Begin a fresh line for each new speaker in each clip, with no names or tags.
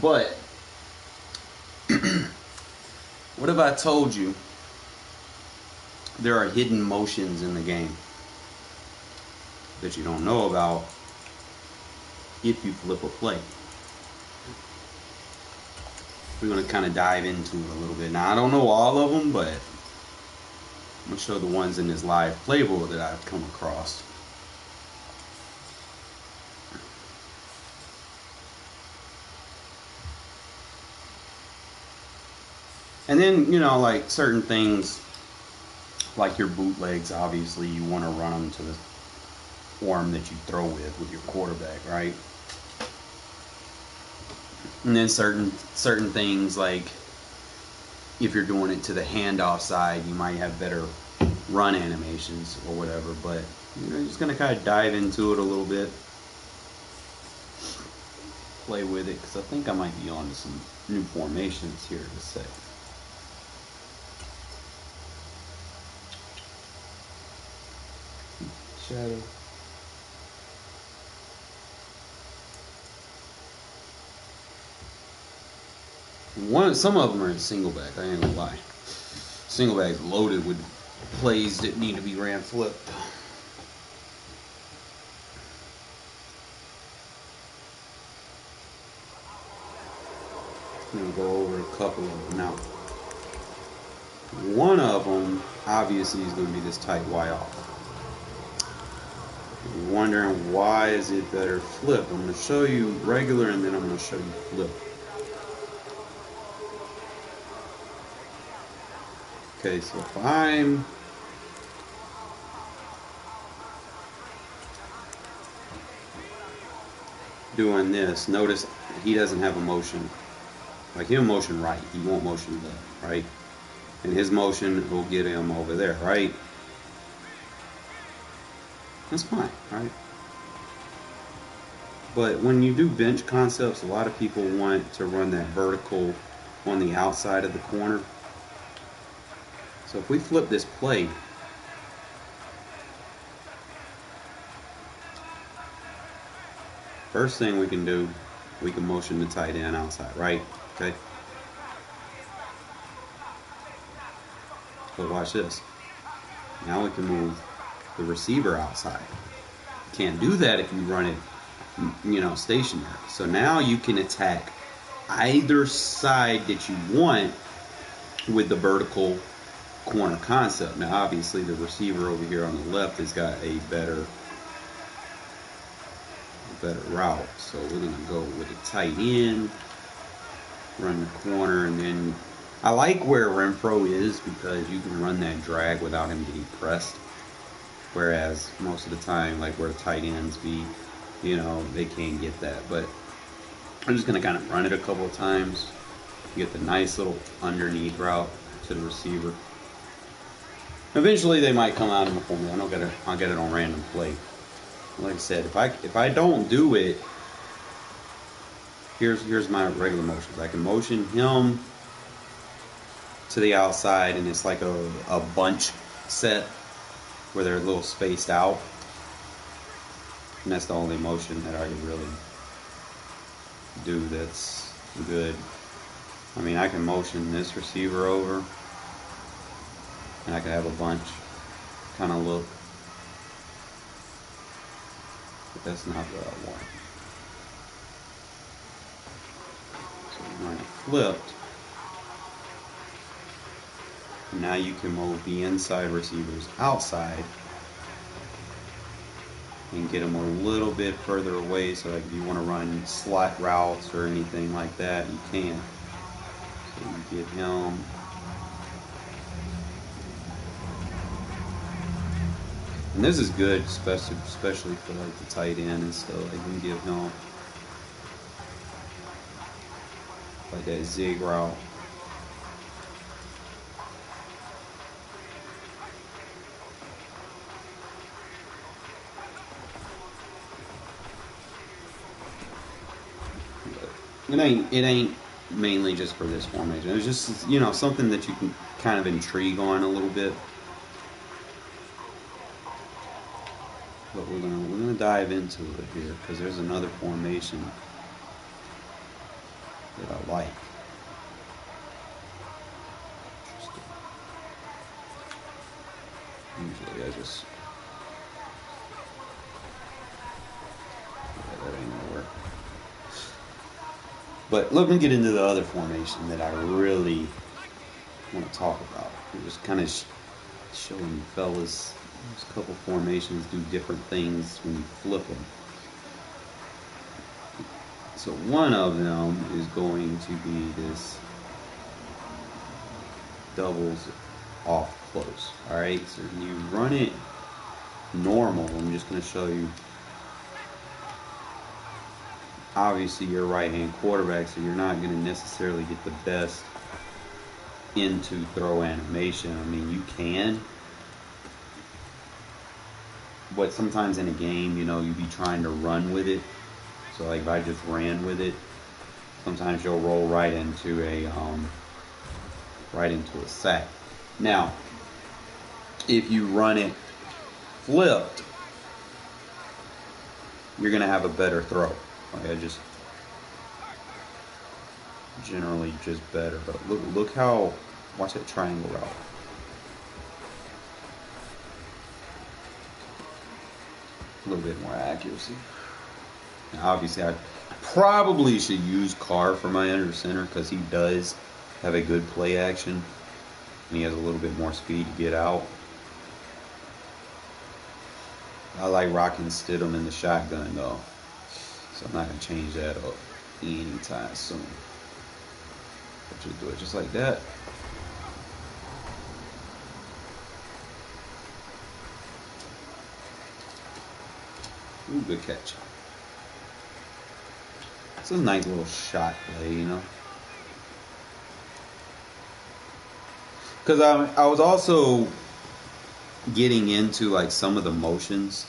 But what if I told you there are hidden motions in the game that you don't know about if you flip a play? We're going to kind of dive into it a little bit. Now, I don't know all of them, but I'm going to show the ones in this live playbook that I've come across. And then, you know, like certain things, like your bootlegs, obviously you want to run them to the form that you throw with your quarterback, right? And then certain things, like if you're doing it to the handoff side, you might have better run animations or whatever. But you're just gonna kind of dive into it a little bit, play with it, because I think I might be on to some new formations here to say. Shadow. Some of them are in single back, I ain't gonna lie. Single back's loaded with plays that need to be ran flipped. I'm gonna go over a couple of them now. One of them obviously is gonna be this tight Y off. You're wondering why is it better flip? I'm gonna show you regular and then I'm gonna show you flip. Okay, so if I'm doing this, notice he doesn't have a motion. Like he'll motion right, he won't motion left, right? And his motion will get him over there, right? That's fine, right? But when you do bench concepts, a lot of people want to run that vertical on the outside of the corner. So if we flip this play, first thing we can do, we can motion the tight end outside, right? Okay. But watch this. Now we can move the receiver outside. Can't do that if you run it, you know, stationary. So now you can attack either side that you want with the vertical corner concept. Now obviously the receiver over here on the left has got a better route. So we're gonna go with a tight end, run the corner, and then I like where Renfrow is because you can run that drag without him getting pressed. Whereas most of the time, like where tight ends be, you know, they can't get that. But I'm just gonna kind of run it a couple of times, get the nice little underneath route to the receiver. Eventually they might come out in the form. I'll get it on random play. Like I said, if I don't do it, here's my regular motions. I can motion him to the outside, and it's like a bunch set where they're a little spaced out. And that's the only motion that I can really do that's good. I mean, I can motion this receiver over, and I can have a bunch kind of look. But that's not what I want. So when I flipped, now you can move the inside receivers outside and get them a little bit further away, so like if you want to run slot routes or anything like that, you can. So you get him. And this is good, especially for like the tight end and stuff. Like you can give him like that zig route. It ain't mainly just for this formation. It's just, you know, something that you can kind of intrigue on a little bit. But we're gonna dive into it here because there's another formation that I like. Usually I just, yeah, that ain't gonna work. But let me get into the other formation that I really want to talk about. It was kind of showing you fellas, there's a couple formations do different things when you flip them. So one of them is going to be this doubles off close. Alright, so when you run it normal, I'm just going to show you. Obviously you're a right hand quarterback, so you're not going to necessarily get the best into throw animation. I mean, you can, but sometimes in a game, you know, you be trying to run with it. So like if I just ran with it, sometimes you'll roll right into a sack. Now, if you run it flipped, you're gonna have a better throw. Like I just generally just better. But look how, watch that triangle route. A little bit more accuracy. Now, obviously, I probably should use Carr for my under center because he does have a good play action and he has a little bit more speed to get out. I like rocking Stidham in the shotgun though, so I'm not gonna change that up anytime soon. I'll just do it just like that. Ooh, good catch. It's a nice little shot play, you know. Because I was also getting into like some of the motions.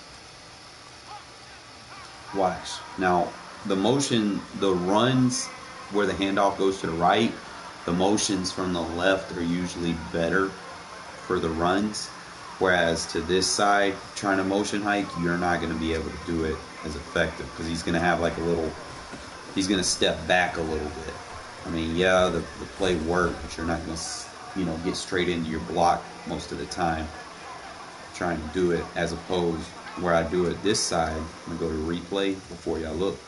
Watch. Now, the motion, the runs where the handoff goes to the right, the motions from the left are usually better for the runs. Whereas to this side, trying to motion hike, you're not going to be able to do it as effective because he's going to have like a little, he's going to step back a little bit. I mean, yeah, the play worked, but you're not going to, you know, get straight into your block most of the time trying to do it, as opposed where I do it this side. I'm going to go to replay before y'all look.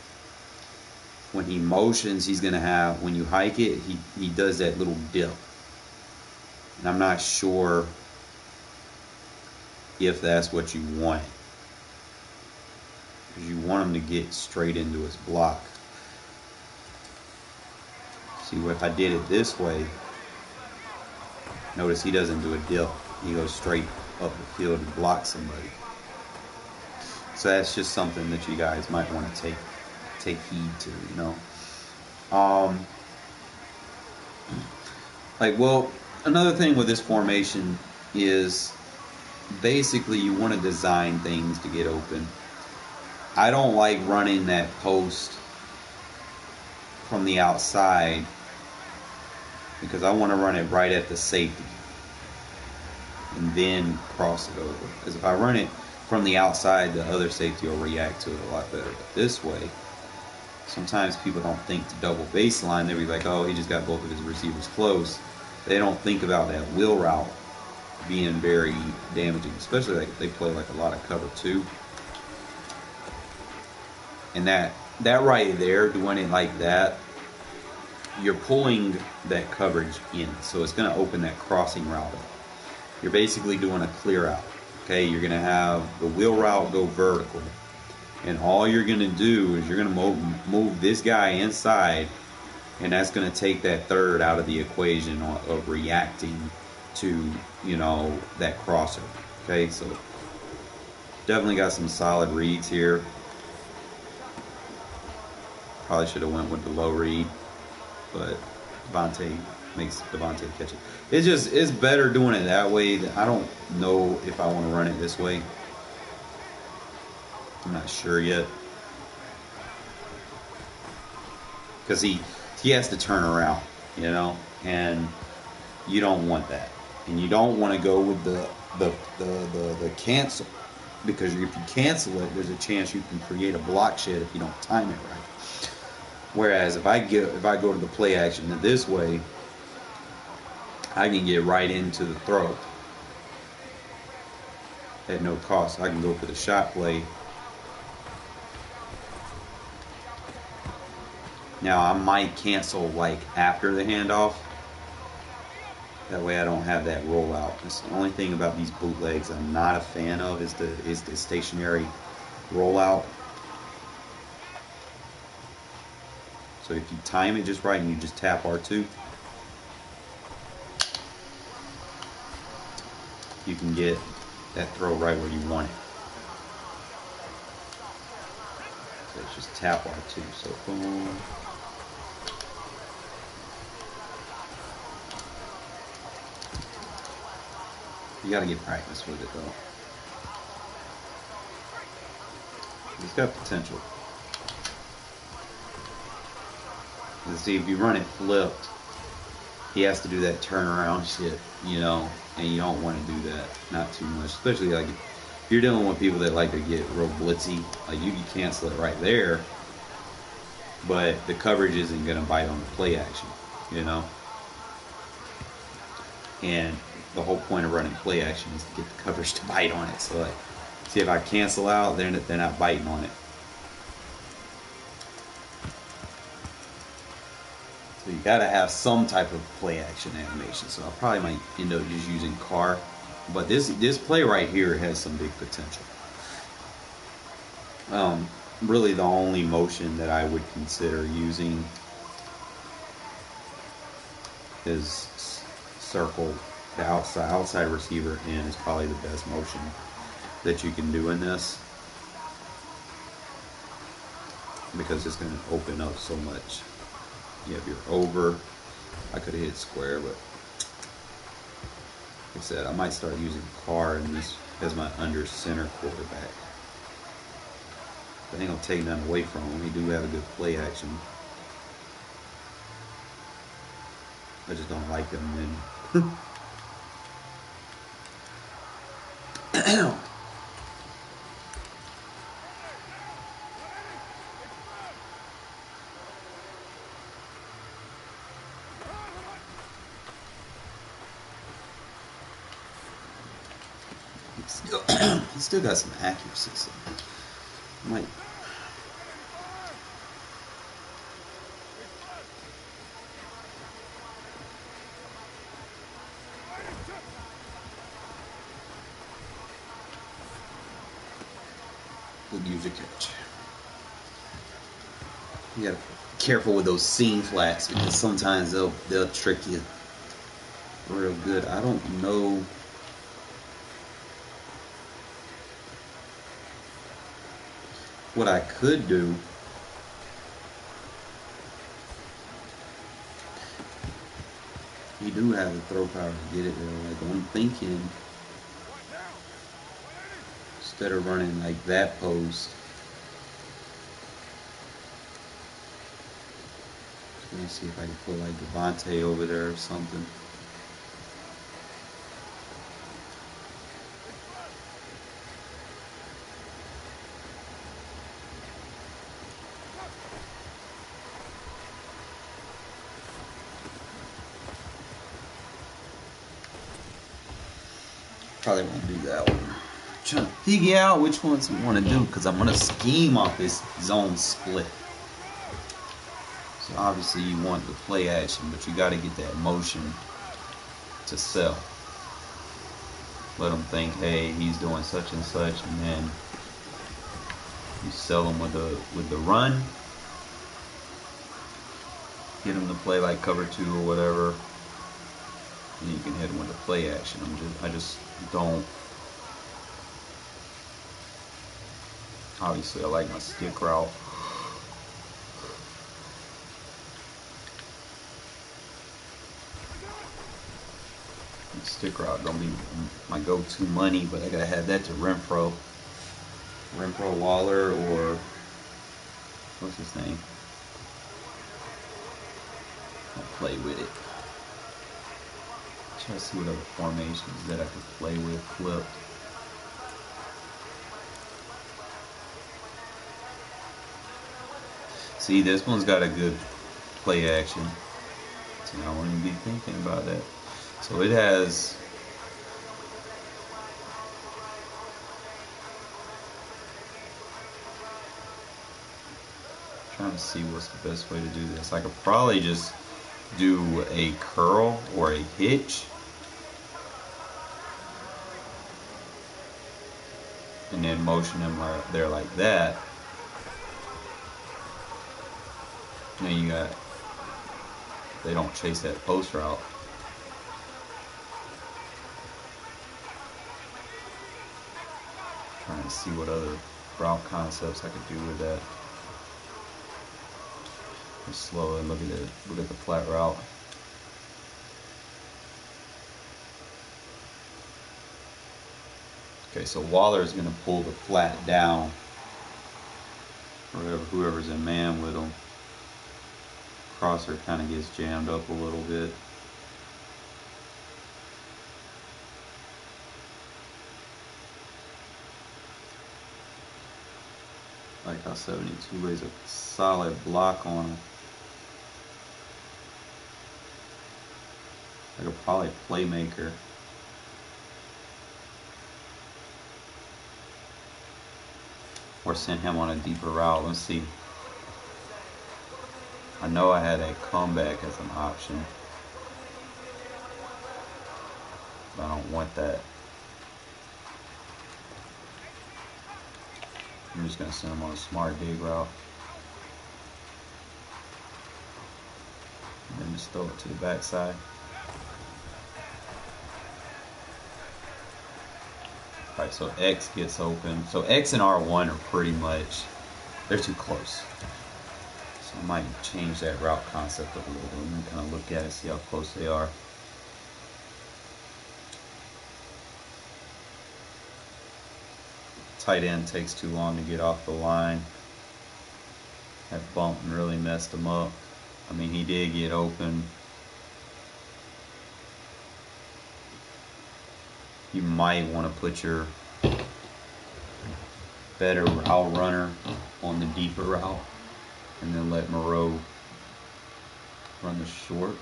When he motions, he's going to have, when you hike it, he does that little dip. And I'm not sure if that's what you want. Because you want him to get straight into his block. See, if I did it this way, notice he doesn't do a dip. He goes straight up the field and blocks somebody. So that's just something that you guys might want to take heed to, you know. Well, another thing with this formation is basically you want to design things to get open. I don't like running that post from the outside because I want to run it right at the safety and then cross it over. Because if I run it from the outside, the other safety will react to it a lot better. But this way, sometimes people don't think to double baseline. They'll be like, oh, he just got both of his receivers close. They don't think about that wheel route being very damaging, especially like if they play like a lot of cover two. And that right there, doing it like that, you're pulling that coverage in. So it's going to open that crossing route up. You're basically doing a clear out. Okay, you're going to have the wheel route go vertical. And all you're going to do is you're going to move this guy inside, and that's going to take that third out of the equation of reacting to, you know, that crosser. Okay, so definitely got some solid reads here. Probably should have went with the low read, but Devontae makes Devontae catch it. It's better doing it that way. I don't know if I want to run it this way. I'm not sure yet. Because he has to turn around, you know, and you don't want that. And you don't want to go with the cancel, because if you cancel it, there's a chance you can create a block shed if you don't time it right. Whereas if I go to the play action in this way, I can get right into the throw at no cost. I can go for the shot play. Now I might cancel like after the handoff. That way I don't have that rollout. That's the only thing about these bootlegs I'm not a fan of is the stationary rollout. So if you time it just right and you just tap R2, you can get that throw right where you want it. So it's just tap R2. So boom. You gotta get practice with it though. It's got potential. And see, if you run it flipped, he has to do that turnaround shit, you know, and you don't want to do that, not too much. Especially like if you're dealing with people that like to get real blitzy, like you can cancel it right there, but the coverage isn't gonna bite on the play action, you know. And the whole point of running play action is to get the coverage to bite on it. So like, see if I cancel out, they're not biting on it. So you gotta have some type of play action animation. So I probably might end up just using Carr. But this play right here has some big potential. Really the only motion that I would consider using is circle. The outside receiver in is probably the best motion that you can do in this, because it's going to open up so much. You have your over. I could have hit square, but like I said, I might start using Carr in this as my under center quarterback. But ain't gonna take nothing away from him. He do have a good play action. I just don't like him in. He still got some accuracy, so might. Good user catch. You gotta be careful with those seam flats because sometimes they'll trick you real good. I don't know. What I could do, you do have the throw power to get it there. Like I'm thinking, instead of running like that post, let me see if I can put like Devontae over there or something. Probably won't do that one. I'm trying to figure out which ones we want to do because I'm going to scheme off this zone split. So obviously you want the play action, but you got to get that motion to sell. Let them think, hey, he's doing such and such, and then you sell them with the run. Get them to play like cover 2 or whatever. And you can hit them with the play action. I just don't. Obviously, I like my stick route. Stick route don't be my go-to money, but I gotta have that to Renfrow Waller, or what's his name? I'll play with it. Try to see what other formations that I could play with flipped. See, this one's got a good play action. So I wouldn't be thinking about that. So it has. Trying to see what's the best way to do this. I could probably just do a curl or a hitch. And then motion them right there like that. And then you got, they don't chase that post route. Trying to see what other route concepts I could do with that. Just slow and look at the flat route. Okay, so Waller is going to pull the flat down. Whoever's in man with him. Crosser kind of gets jammed up a little bit. Like how 72 lays a solid block on him. Like a probably playmaker. Or send him on a deeper route. Let's see. I know I had a comeback as an option. But I don't want that. I'm just going to send him on a smart dig route. And then just throw it to the backside. Alright, so X gets open. So X and R1 are pretty much, they're too close. So I might change that route concept up a little bit and kind of look at it, see how close they are. Tight end takes too long to get off the line. That bump really messed him up. I mean, he did get open. You might want to put your better route runner on the deeper route and then let Moreau run the short.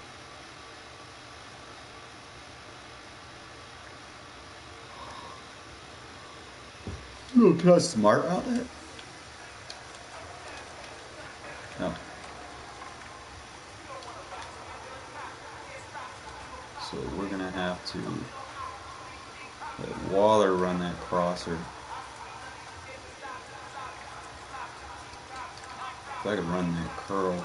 Oh, can I smart route that? No. So we're going to have to let Waller run that crosser. If I could run that curl.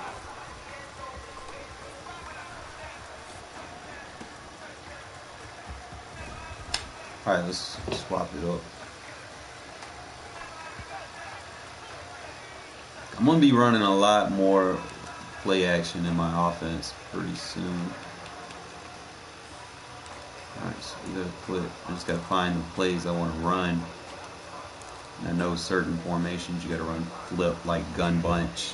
Alright, let's swap it up. I'm going to be running a lot more play action in my offense pretty soon. Alright, so we I just gotta find the plays I want to run. And I know certain formations you gotta run flip, like gun bunch.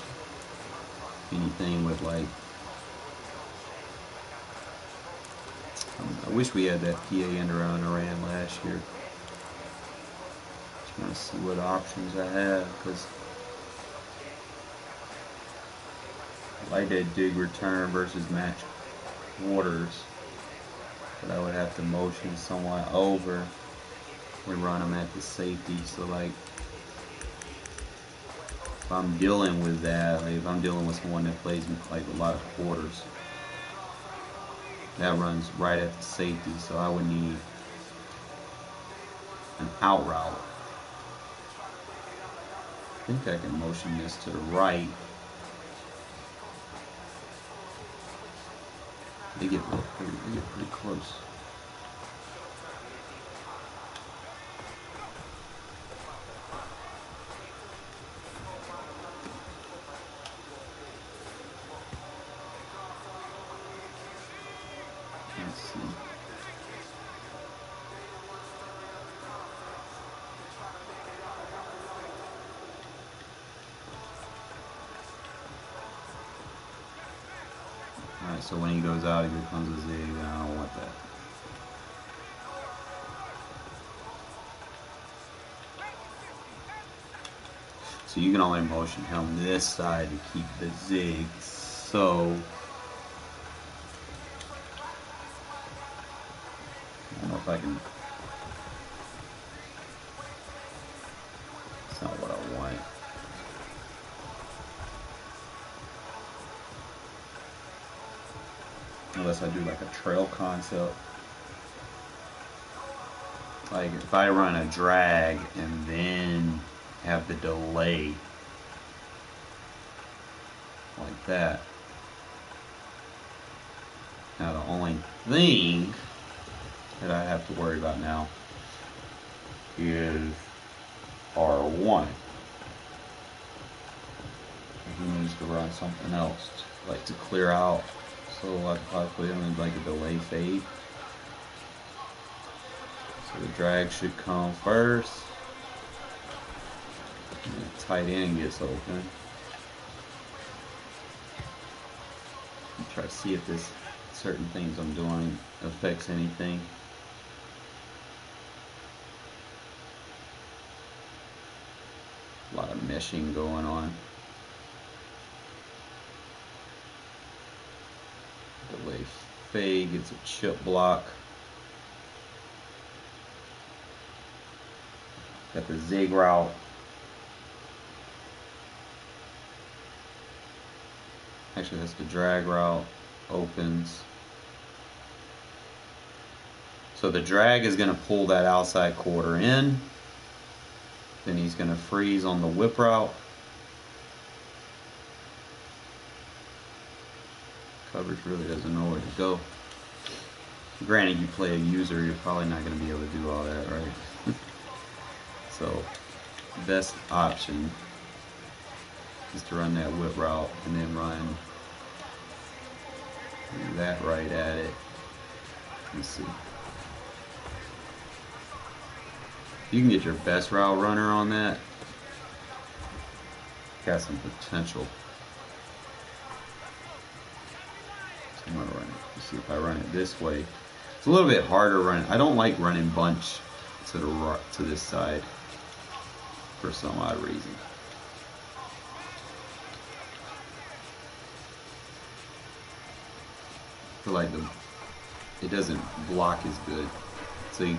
Anything with like, I wish we had that PA end around I ran last year. Just want to see what options I have, because I like that dig return versus match quarters. But I would have to motion somewhat over. We run them at the safety. So like, if I'm dealing with that, like if I'm dealing with someone that plays like a lot of quarters, that runs right at the safety. So I would need an out route. I think I can motion this to the right. They get pretty close. Let's see. Alright, so when he goes out, here comes a zig, and I don't want that. So you can only motion him this side to keep the zig. So I don't know if I can. It's not what I want. Unless I do like a trail concept. Like if I run a drag and then have the delay like that. Now the only thing that I have to worry about now is R1. He needs to run something else, like to clear out. So I could probably put him in like a delay fade. So the drag should come first. And the tight end gets open. Try to see if this certain things I'm doing affects anything. A lot of meshing going on. Delay fade gets a chip block. Got the zig route. Actually, that's the drag route. Opens. So the drag is going to pull that outside quarter in. Then he's going to freeze on the whip route. Coverage really doesn't know where to go. Granted, you play a user, you're probably not going to be able to do all that, right? So, best option is to run that whip route and then run that right at it. Let's see. You can get your best route runner on that. Got some potential. So I'm gonna run it. Let's see if I run it this way. It's a little bit harder running. I don't like running bunch to this side for some odd reason. I feel like it doesn't block as good. See,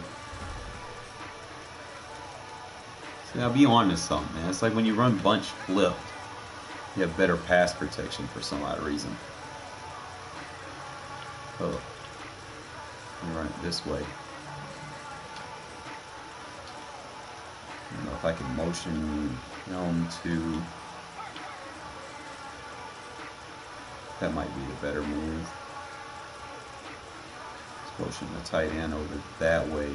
I'll be on to something, man. It's like when you run bunch flipped, you have better pass protection for some odd reason. Oh, let me run it this way. I don't know if I can motion him to. That might be the better move. Let's motion the tight end over that way.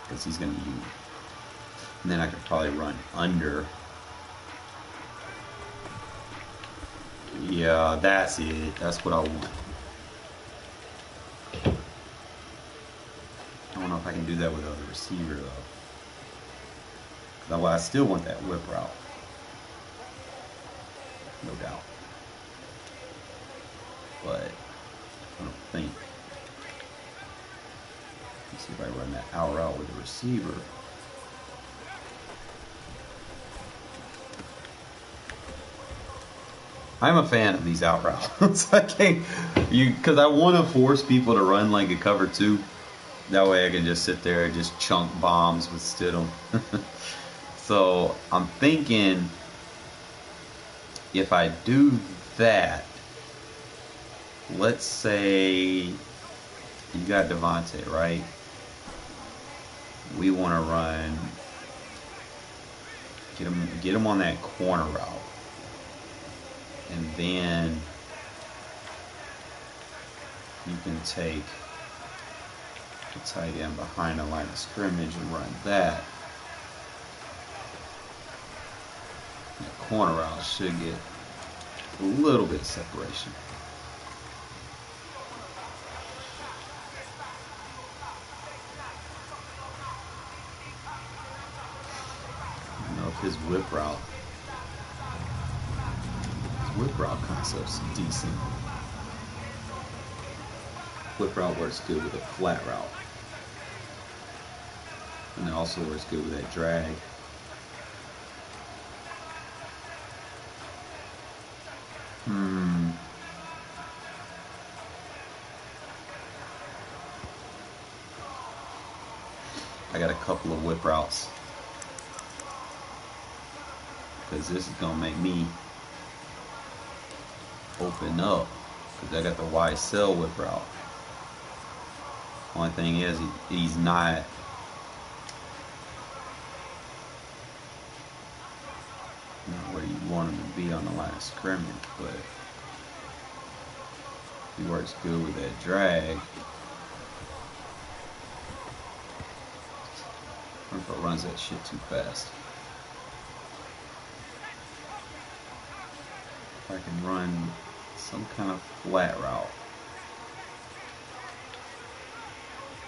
Because he's going to use. And then I could probably run under. Yeah, that's it. That's what I want. I don't know if I can do that with a receiver though. I still want that whip route. No doubt. But I don't think. Let's see if I run that out route with the receiver. I'm a fan of these out routes. Because I want to force people to run like a cover 2. That way I can just sit there and just chunk bombs with Stidham. So I'm thinking if I do that, let's say you got Devontae, right? We want to run, get him on that corner route. And then you can take the tight end behind the line of scrimmage and run that. The corner route should get a little bit of separation. I don't know if his whip route concept's decent. Whip route works good with a flat route. And it also works good with that drag. I got a couple of whip routes, because this is gonna make me open up, because I got the wide cell whip route. Only thing is, he's not where you want him to be on the line of scrimmage, but he works good with that drag. Renfrow runs that shit too fast. If I can run some kind of flat route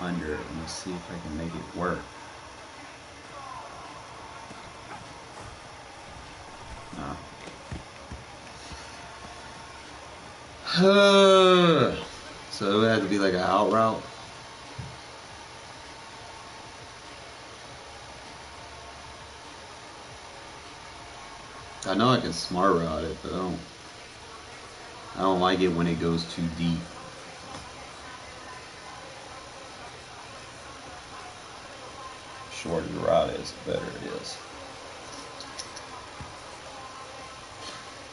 under it, let me see if I can make it work. Nah. So it would have to be like an out route. I know I can smart route it, but I don't like it when it goes too deep. Shorter the route is, the better it is.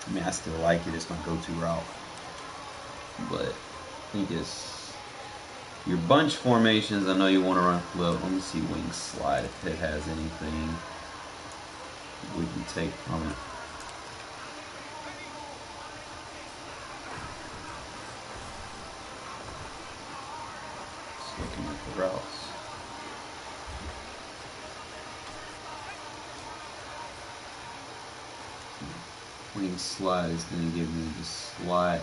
I mean, I still like it. It's my go-to route. But I think it's your bunch formations. I know you want to run flip. Let me see wing slide if it has anything we can take from it. Just looking at the routes. Wing slide is going to give me the slot.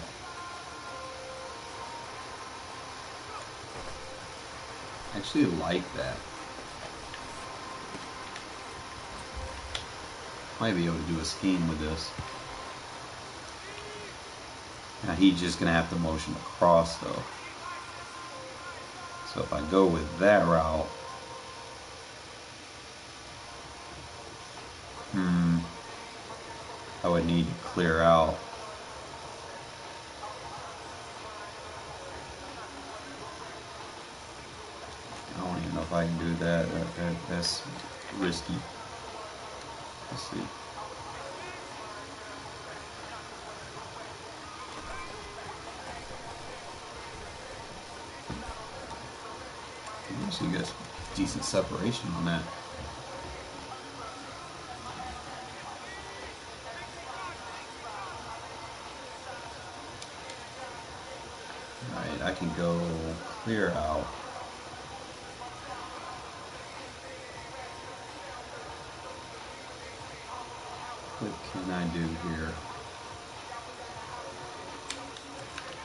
I actually like that. Might be able to do a scheme with this. Now he's just going to have to motion across though. So if I go with that route, I would need to clear out. I don't even know if I can do that. That's risky. Let's see. Actually got decent separation on that. Alright, I can go clear out. What can I do here?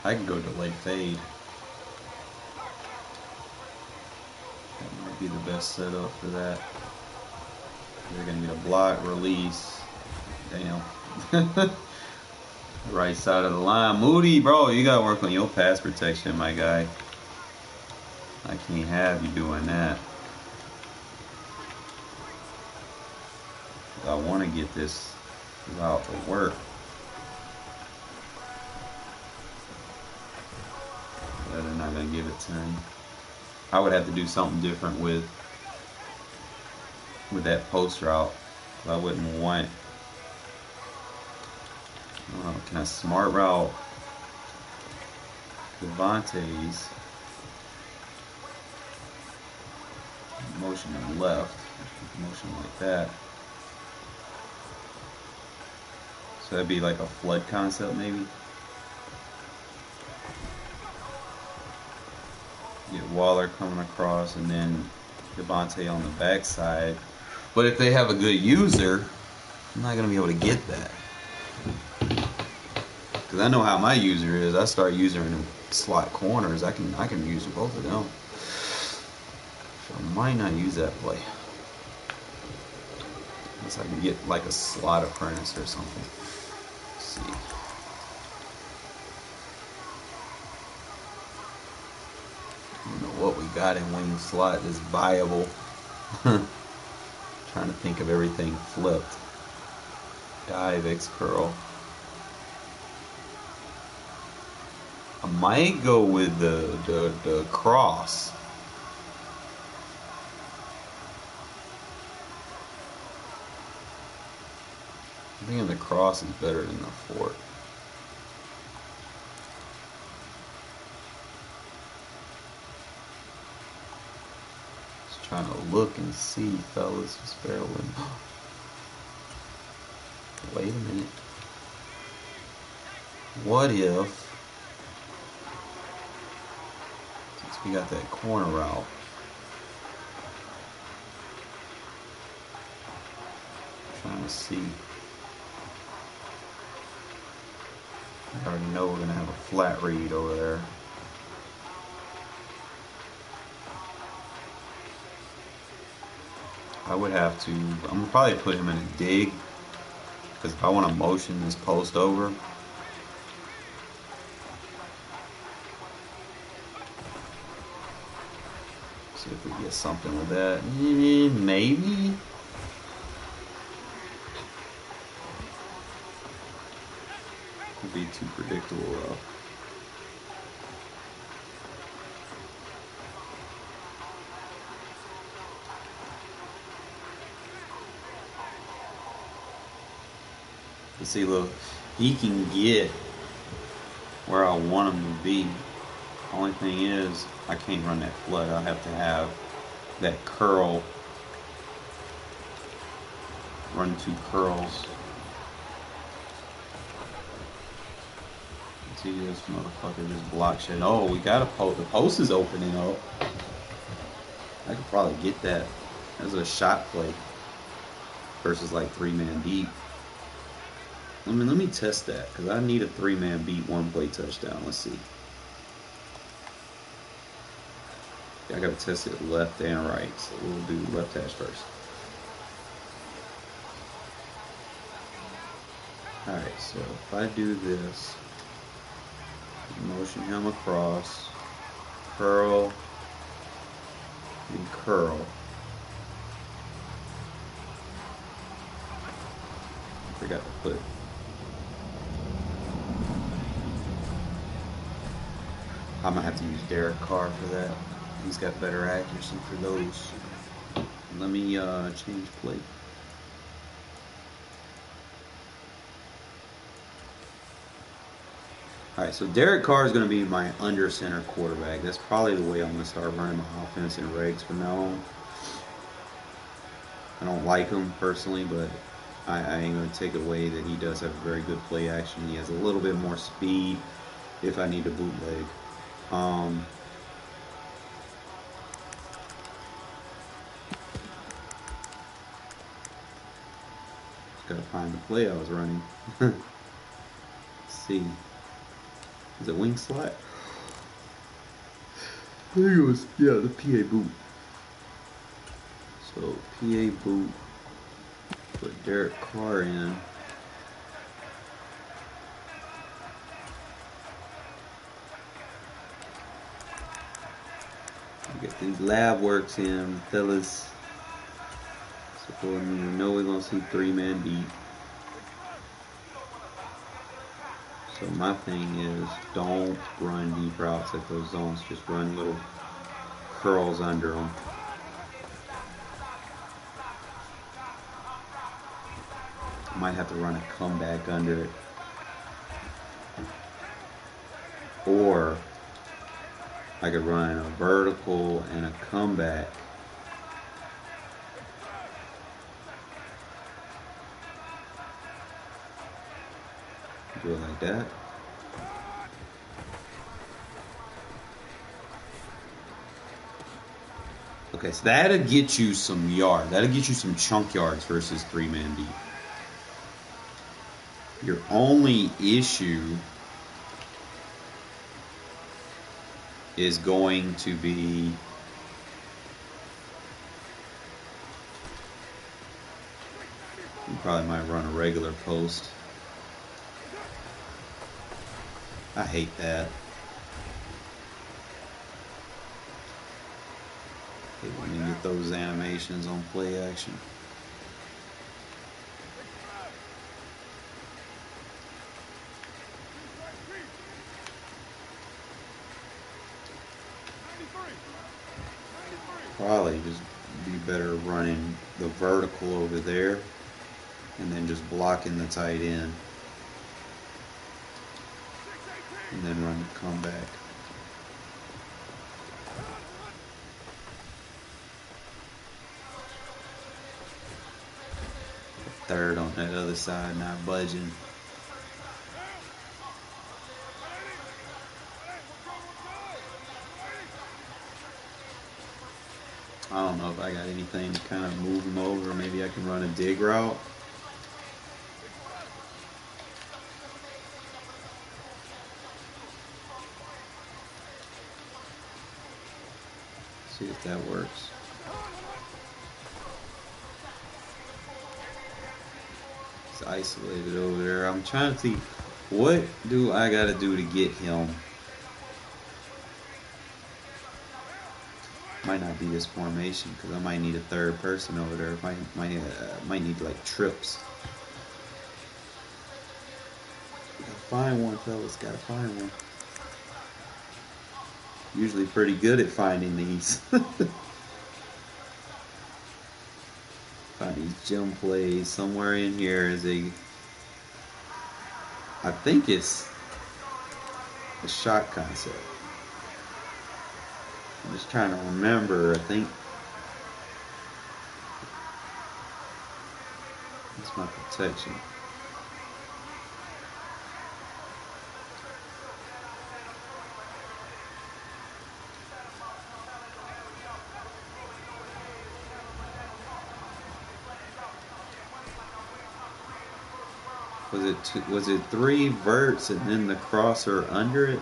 I can go delay fade. That might be the best setup for that. They're gonna get a block, release. Damn. Right side of the line. Moody, bro, you gotta work on your pass protection, my guy. I can't have you doing that. I want to get this route to work. But they're not going to give it to me. I would have to do something different with that post route. I wouldn't want. Can I smart route Devontae's motion on the left, motion like that? So that'd be like a flood concept, maybe. Get Waller coming across, and then Devontae on the backside. But if they have a good user, I'm not gonna be able to get that. Because I know how my user is. I start using them slot corners. I can use both of them. So I might not use that play. Unless I can get like a slot apprentice or something. Let's see. I don't know what we got in wing slot that's viable. Trying to think of everything flipped. Dive, X curl. I might go with the cross. I think the cross is better than the fort. Just trying to look and see, fellas. Just bear with me. Wait a minute. What if, since we got that corner out, trying to see. I already know we're gonna have a flat read over there. I would have to, I'm gonna probably put him in a dig, because if I want to motion this post over, see if we get something with that. Maybe. Could be too predictable though. See, look, he can get where I want him to be. Only thing is, I can't run that flood. I have to have that curl, run 2 curls. See, this motherfucker just block shit. Oh, we got a post. The post is opening up. I could probably get that as a shot play versus like 3-man deep. Let me test that, because I need a 3-man beat 1-play touchdown. Let's see. Yeah, I gotta test it left and right, so we'll do left hash first. Alright, so if I do this, motion him across, curl, and curl. Forgot to put. I'm gonna have to use Darren Carr for that. He's got better accuracy for those. Let me change play. Alright, so Derek Carr is going to be my under center quarterback. That's probably the way I'm going to start running my offense in Regs from now on. I don't like him personally, but I ain't going to take away that he does have a very good play action. He has a little bit more speed if I need to bootleg. Just got to find the play I was running. Let's see. Is it wing slot? I think it was, yeah, the PA boot. So PA boot, put Derek Carr in. Get these lab works in, fellas. So we know we're gonna see 3-man deep. So my thing is, don't run deep routes at those zones. Just run little curls under them. I might have to run a comeback under it. Or I could run a vertical and a comeback. Do it like that. Okay, so that'll get you some yard. That'll get you some chunk yards versus 3-man deep. Your only issue is going to be you probably might run a regular post. I hate that. Hate when you get those animations on play action. Probably just be better running the vertical over there and then just blocking the tight end and then run the comeback. Third on that other side, not budging. I don't know if I got anything to kind of move him over. Maybe I can run a dig route. See if that works. It's isolated over there. I'm trying to see, what do I got to do to get him? Might not be this formation because I might need a third person over there. Might need like trips. Gotta find one, fellas. Gotta find one. Usually pretty good at finding these. Find these gym plays. Somewhere in here is I think it's a shot concept. I'm just trying to remember. I think that's my protection. Was it 3 verts and then the crosser under it?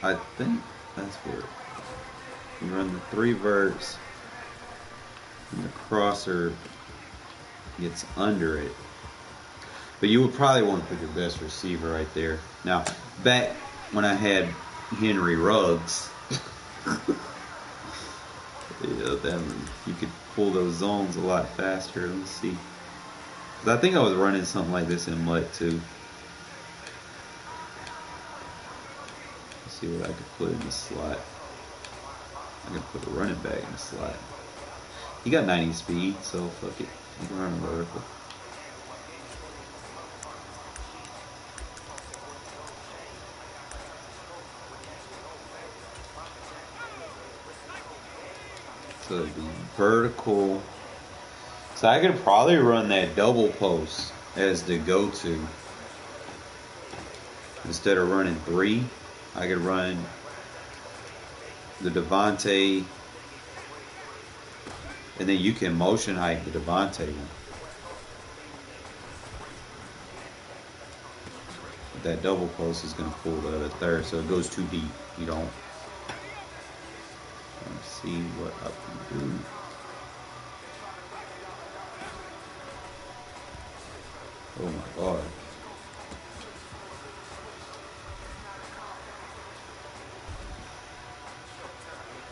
I think that's where you run the 3 verts and the crosser gets under it. But you would probably want to put your best receiver right there. Now, back when I had Henry Ruggs, you could pull those zones a lot faster. Let me see. I think I was running something like this in Mutt too. Let's see what I could put in the slot. I could put a running back in the slot. He got 90 speed, so fuck it. He can run vertical. So it'd be vertical. So I could probably run that double post as the go-to. Instead of running 3, I could run the Devontae, and then you can motion hike the Devontae one. That double post is going to pull the other third, so it goes too deep. You don't. Let's see what I can do. Oh my God.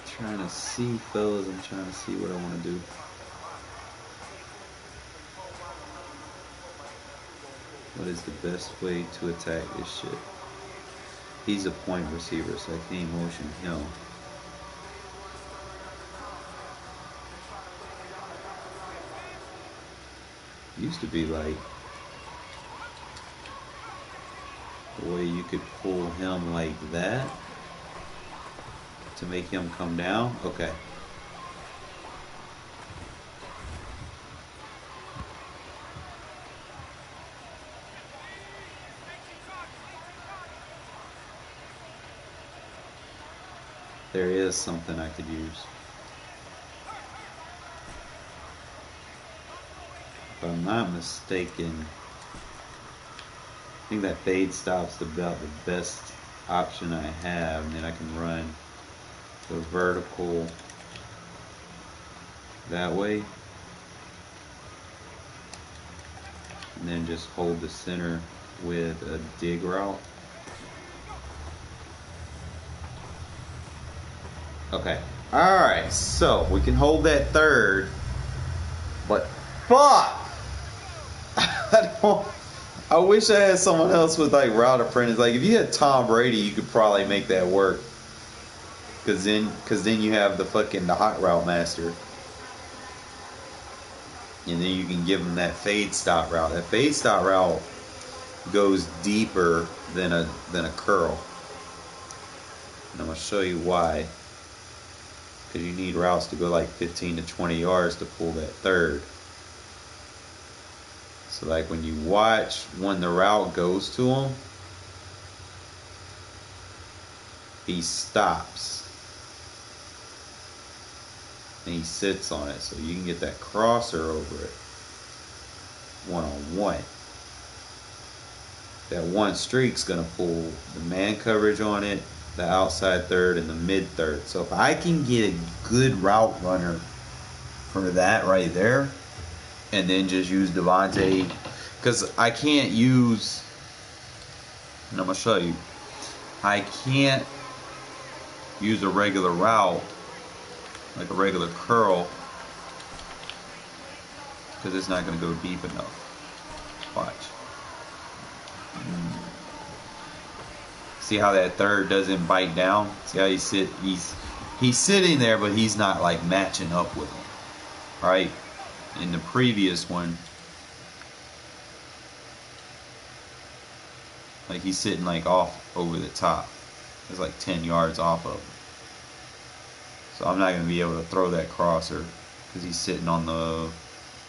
Trying to see, fellas. I'm trying to see what I want to do. What is the best way to attack this shit? He's a point receiver, so I can't motion him. Used to be like the way you could pull him like that to make him come down. Okay. There is something I could use. If I'm not mistaken, I think that fade stop's about the best option I have, and then I can run the vertical that way, and then just hold the center with a dig route. Okay. Alright, so we can hold that third. But fuck! I wish I had someone else with like route apprentice. Like if you had Tom Brady, you could probably make that work. Cause then you have the hot route master. And then you can give him that fade stop route. That fade stop route goes deeper than a curl. And I'm gonna show you why. Because you need routes to go like 15 to 20 yards to pull that third. So like when you watch when the route goes to him, he stops. And he sits on it. So you can get that crosser over it. One-on-one. That one streak's gonna pull the man coverage on it, the outside third, and the mid third. So if I can get a good route runner for that right there, and then just use Devontae, because I can't use, and I'm gonna show you, I can't use a regular route, like a regular curl, because it's not gonna go deep enough. Watch. See how that third doesn't bite down? See how he's sitting there, but he's not like matching up with him, right? In the previous one, like he's sitting like off over the top. It's like 10 yards off of him. So I'm not gonna be able to throw that crosser because he's sitting on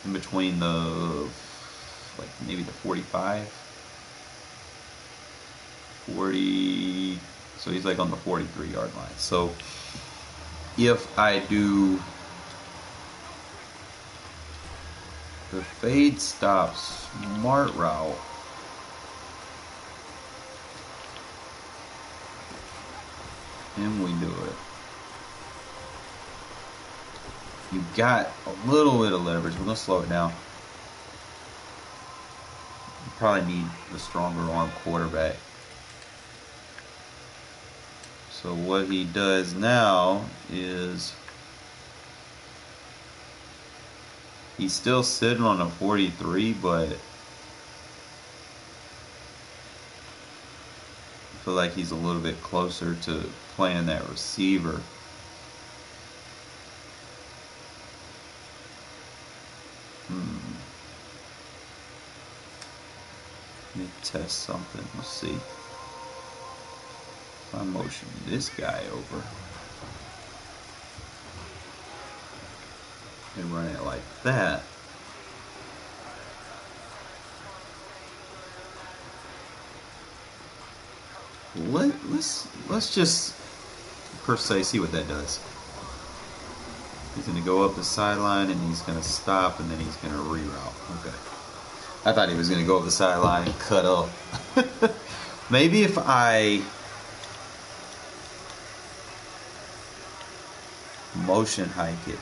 in between like maybe the 45. 40, so he's like on the 43 yard line. So if I do the fade stop smart route, and we do it, you got a little bit of leverage. We're gonna slow it down. You probably need a stronger arm quarterback. So what he does now is he's still sitting on a 43, but I feel like he's a little bit closer to playing that receiver. Let me test something. Let's see. If I motion this guy over and run it like that, let's just per se see what that does. He's going to go up the sideline and he's going to stop and then he's going to reroute. Okay. I thought he was going to go up the sideline and cut up. Maybe if I motion hike it.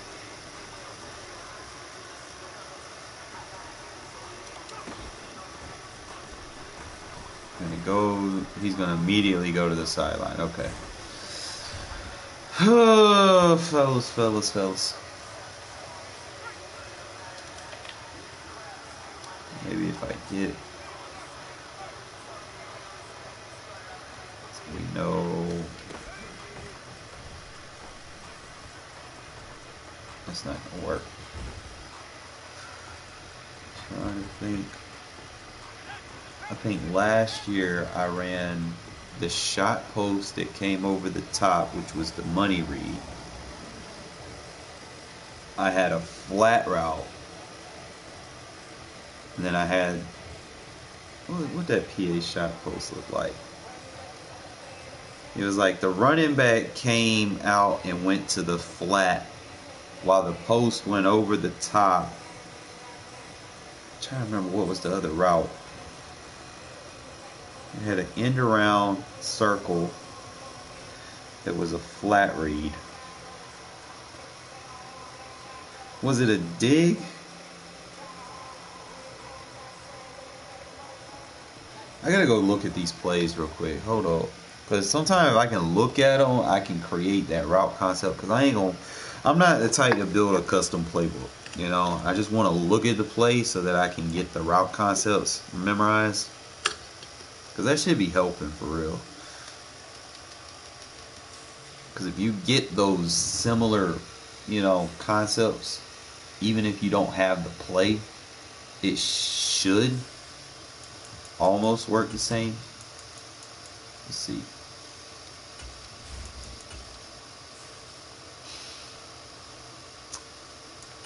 He's going to immediately go to the sideline. Okay. Oh, fellas. Maybe if I get, so we know that's not going to work. Trying to think. I think last year I ran the shot post that came over the top, which was the money read. I had a flat route. And then I had, what that PA shot post look like? It was like the running back came out and went to the flat while the post went over the top. I'm trying to remember what was the other route. It had an end around circle that was a flat read. Was it a dig? I gotta go look at these plays real quick. Hold up.
Because sometimes if I can look at them, I can create that route concept. Because I'm not the type to build a custom playbook. You know, I just want to look at the play so that I can get the route concepts memorized. Because that should be helping for real. Because if you get those similar, you know, concepts, even if you don't have the play, it should almost work the same. Let's see.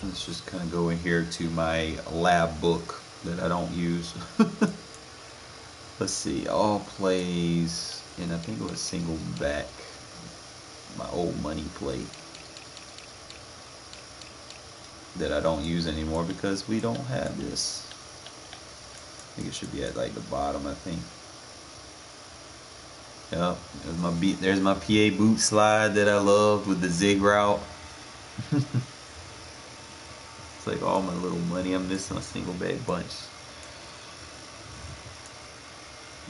Let's just kind of go in here to my lab book that I don't use. Let's see, all plays, and I think it was single back. My old money play that I don't use anymore because we don't have this. I think it should be at like the bottom, I think. Yep, there's my PA boot slide that I loved with the zig route. It's like all my little money. I'm missing a single bag bunch.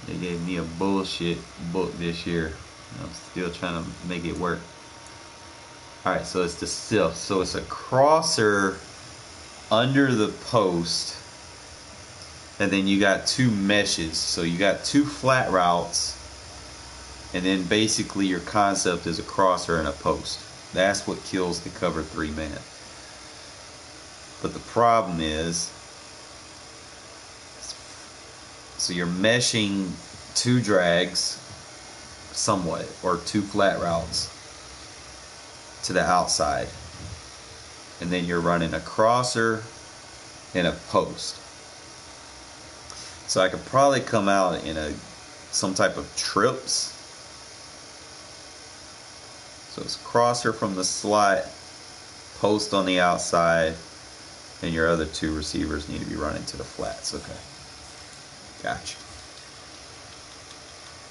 They gave me a bullshit book this year. I'm still trying to make it work. Alright, so it's the sift. So it's a crosser under the post. And then you got two meshes. So you got two flat routes. And then basically your concept is a crosser and a post. That's what kills the cover 3 man. But the problem is, so you're meshing two drags somewhat, or two flat routes to the outside. And then you're running a crosser and a post. So I could probably come out in some type of trips. So it's crosser from the slot, post on the outside, and your other two receivers need to be running to the flats. Okay, gotcha.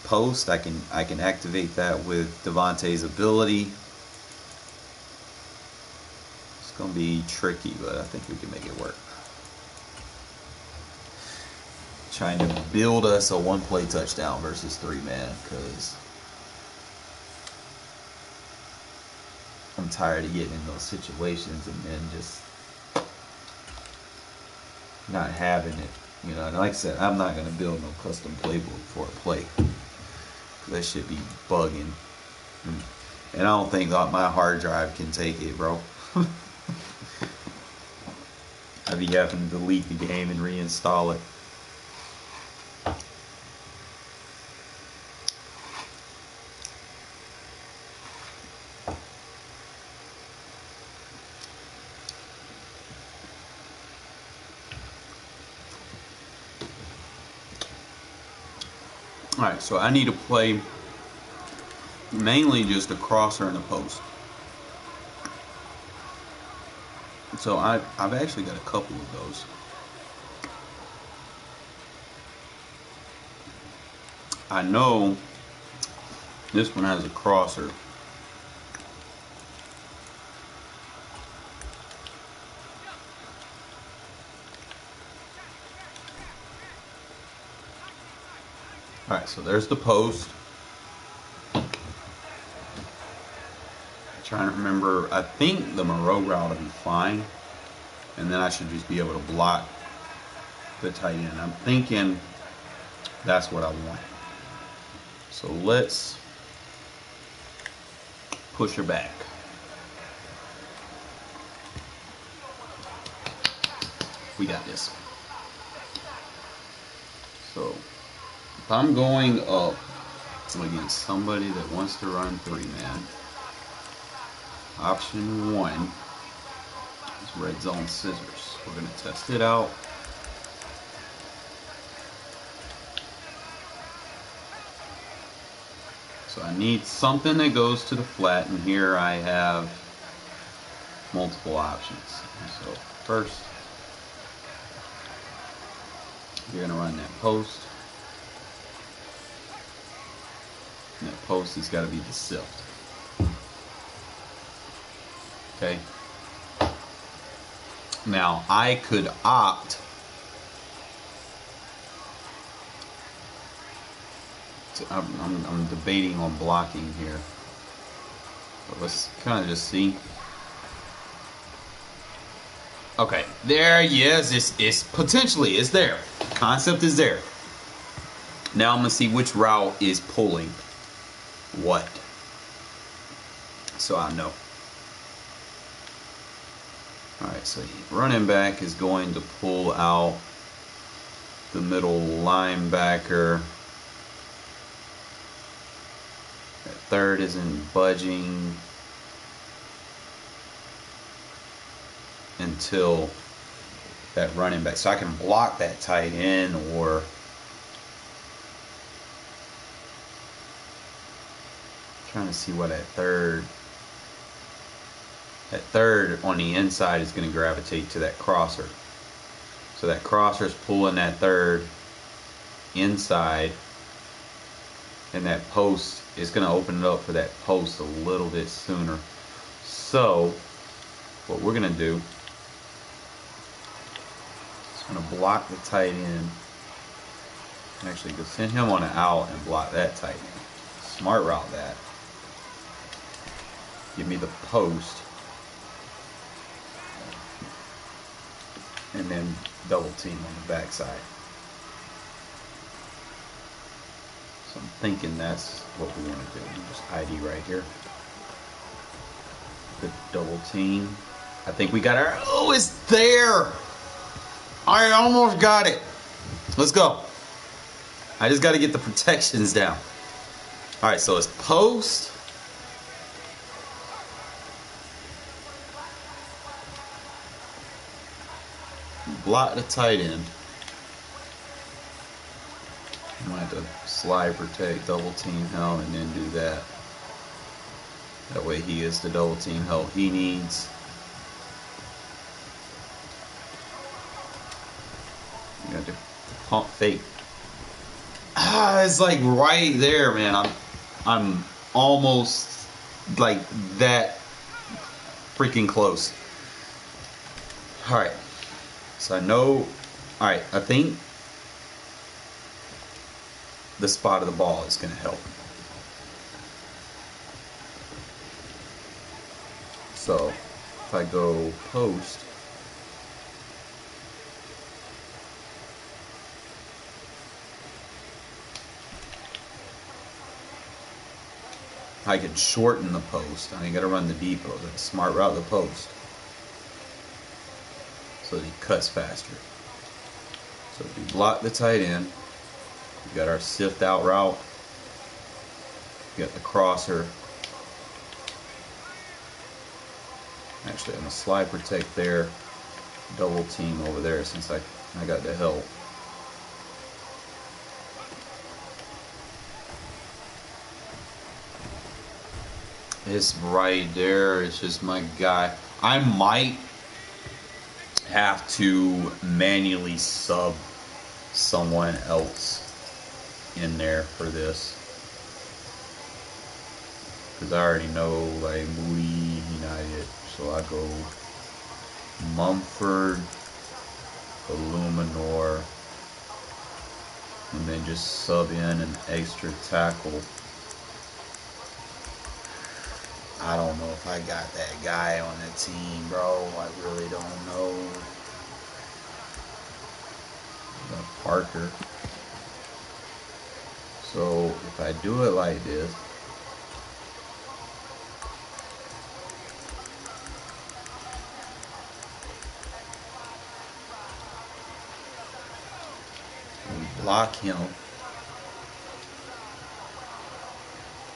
Post, I can activate that with Devontae's ability. It's gonna be tricky, but I think we can make it work. Trying to build us a one-play touchdown versus 3 man, because I'm tired of getting in those situations and then just not having it. You know, and like I said, I'm not going to build no custom playbook for a play. That should be bugging. And I don't think my hard drive can take it, bro. I'd be having to delete the game and reinstall it. Alright, so I need to play mainly just a crosser and a post. So I've actually got a couple of those. I know this one has a crosser. Alright, so there's the post. Trying to remember, I think the Moreau route will be fine. And then I should just be able to block the tight end. I'm thinking that's what I want. So let's push her back. We got this. So if I'm going up against somebody that wants to run 3 man, option 1 is red zone scissors. We're going to test it out. So I need something that goes to the flat, and here I have multiple options. So first, you're going to run that post. And that post has got to be the sift. Okay. Now I could opt I'm debating on blocking here. But let's kind of just see. Okay, there, yes, it's potentially, it's there. Concept is there. Now I'm gonna see which route is pulling what, so I know. All right, so running back is going to pull out the middle linebacker. That third isn't budging until that running back. So I can block that tight end, or trying to see what that third on the inside is going to gravitate to that crosser. So that crosser is pulling that third inside, and that post is going to open it up for that post a little bit sooner. So what we're going to do is going to block the tight end. Actually, go send him on an out and block that tight end. Smart route that. Give me the post, and then double team on the backside. So I'm thinking that's what we want to do. Just ID right here. The double team. I think we got our, oh, it's there. I almost got it. Let's go. I just got to get the protections down. All right, so it's post. Block the tight end. I'm going to have to slide protect, double team help, and then do that. That way he is the double team help he needs. You got to pump fake. It's like right there, man. I'm almost like that freaking close. All right. So I know, all right, I think the spot of the ball is going to help. So if I go post, I can shorten the post. I ain't got to run the deep post. That's a smart route, the post. So that he cuts faster. So if we block the tight end, we got our sift out route. We got the crosser. Actually, I'm gonna slide protect there, double team over there since I got the help. It's right there. It's just my guy. I might have to manually sub someone else in there for this, because I already know like Moody United, so I go Mumford, Illuminor, and then just sub in an extra tackle. I don't know if I got that guy on the team, bro. I really don't know. Parker. So if I do it like this, we block him.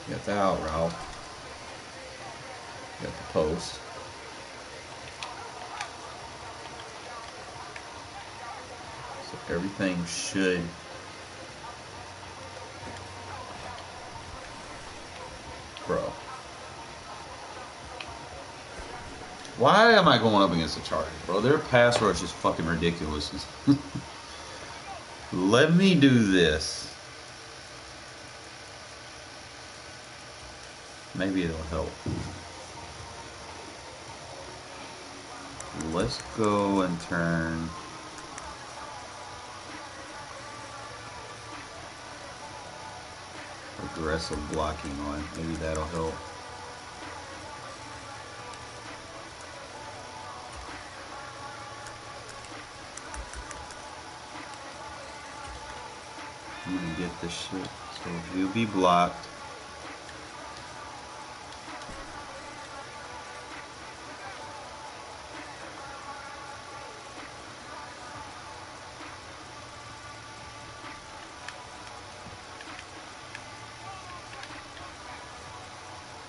Get the out route. Got the post. So everything should bro. Why am I going up against the Chargers, bro? Their pass rush is fucking ridiculous. Let me do this. Maybe it'll help. Let's go and turn. aggressive blocking on. Maybe that'll help. I'm gonna get this shit. So he'll be blocked.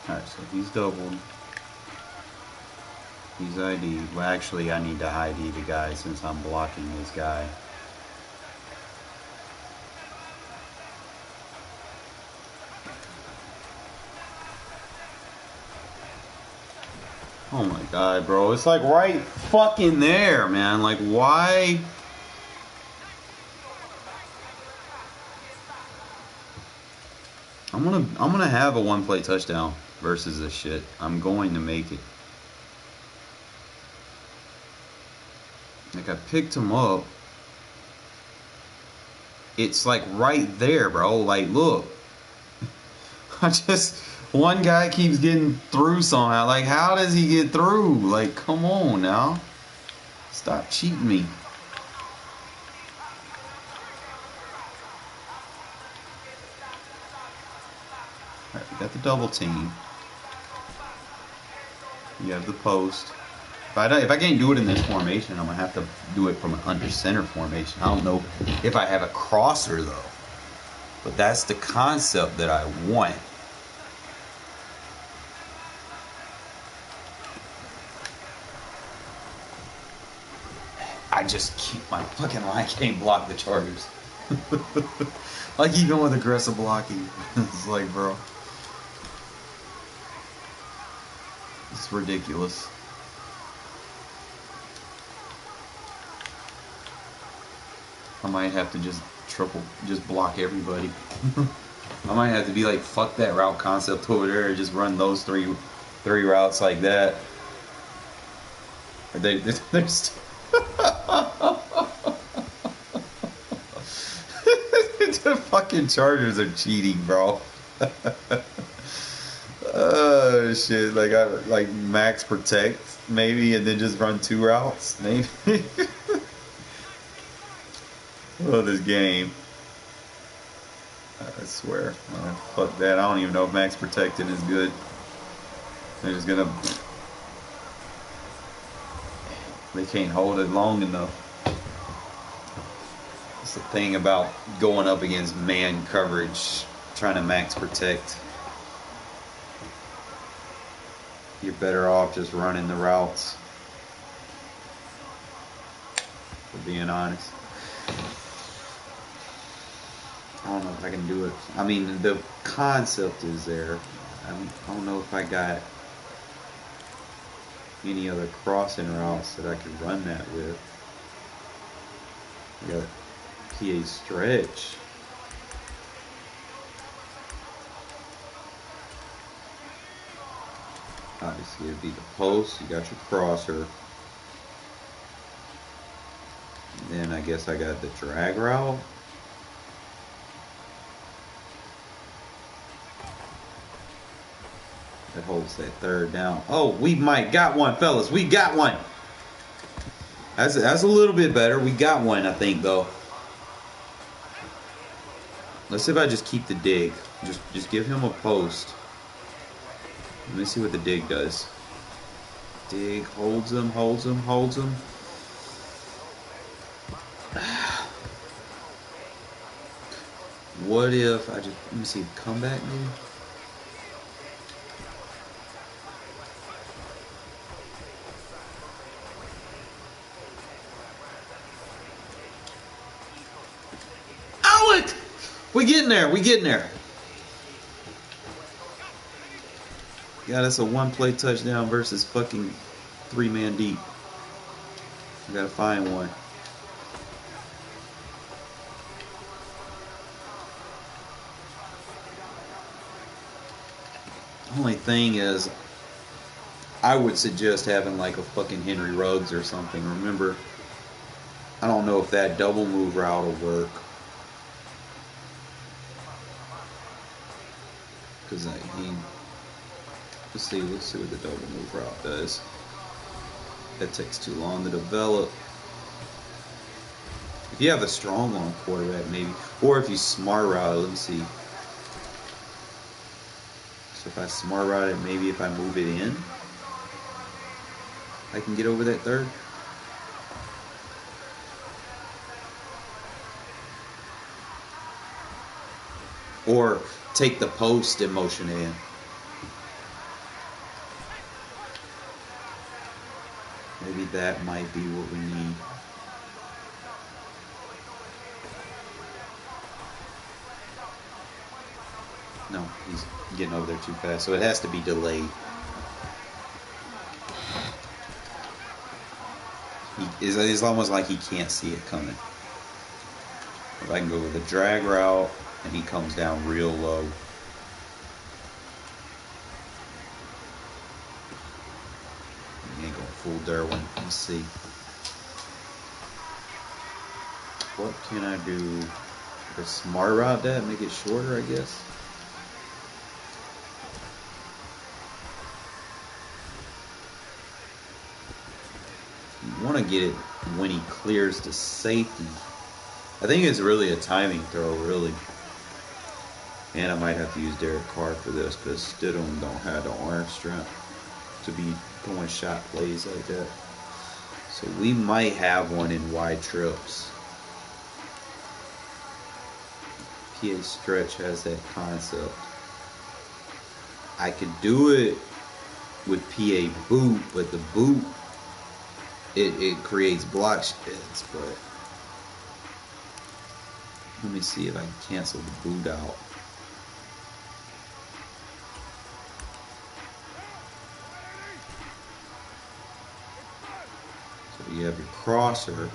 Alright, so he's doubled. He's ID'd. Well, actually, I need to ID the guy since I'm blocking this guy. Oh my god, bro. It's like right fucking there, man. Like, why? I'm gonna have a one-play touchdown versus this shit. I'm going to make it. Like, I picked him up. It's like right there, bro. Like, look. One guy keeps getting through somehow. Like, how does he get through? Like, come on now. Stop cheating me. Alright, we got the double team. You have the post. If I can't do it in this formation, I'm going to have to do it from an under center formation. I don't know if I have a crosser, though. But that's the concept that I want. I just keep my fucking line can't block the Chargers. Like, even with aggressive blocking, it's like, bro, it's ridiculous. I might have to just block everybody. I might have to be like, fuck that route concept over there and just run those three routes like that. They're the fucking Chargers are cheating, bro. Oh shit! Like I max protect maybe, and then just run 2 routes maybe. Oh, this game! I swear, fuck that. I don't even know if max protecting is good. They're just gonna. They can't hold it long enough. It's the thing about going up against man coverage, trying to max protect. You're better off just running the routes, for being honest. I don't know if I can do it. I mean, the concept is there. I don't know if I got any other crossing routes that I could run that with. I got PA stretch. Obviously, it'd be the post. You got your crosser. And then I guess I got the drag route. That holds that third down. Oh, we might got one, fellas. We got one. That's a little bit better. We got one, I think, though. Let's see if I just keep the dig. Just give him a post. Let me see what the dig does. Dig holds him, holds him, holds him. What if I just, let me see, comeback maybe? Alec! We getting there, we getting there. Yeah, that's a one-play touchdown versus fucking 3-man deep. I gotta find one. Only thing is, I would suggest having like a fucking Henry Ruggs or something. Remember, I don't know if that double move route will work.
Because let's see what the double move route does. That takes too long to develop. If you have a strong arm quarterback, maybe, or if you smart route, let me see. So if I smart route it, maybe if I move it in, I can get over that third. Or take the post and motion it in. Maybe that might be what we need. No, he's getting over there too fast. So it has to be delayed. It's almost like he can't see it coming. If I can go with a drag route and he comes down real low. He ain't going full Darren. Let's see. What can I do? A smart route that? Make it shorter, I guess. You want to get it when he clears the safety. I think it's really a timing throw, really. And I might have to use Derek Carr for this because Stidham don't have the arm strength to be doing shot plays like that. So we might have one in wide trips. PA stretch has that concept. I could do it with PA boot, but the boot, it creates block spins, but let me see if I can cancel the boot out. So you have your crosser,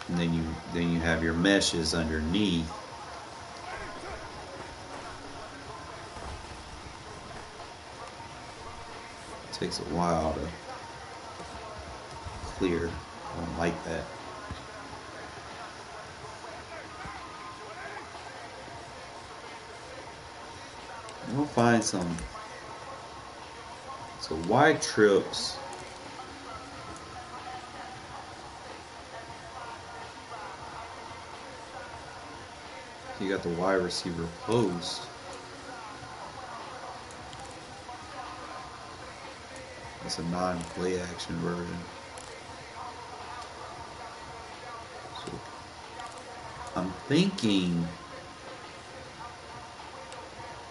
and then you have your meshes underneath. It takes a while to clear. I don't like that. We'll find some. So wide trips. You got the wide receiver post. It's a non-play action version. So I'm thinking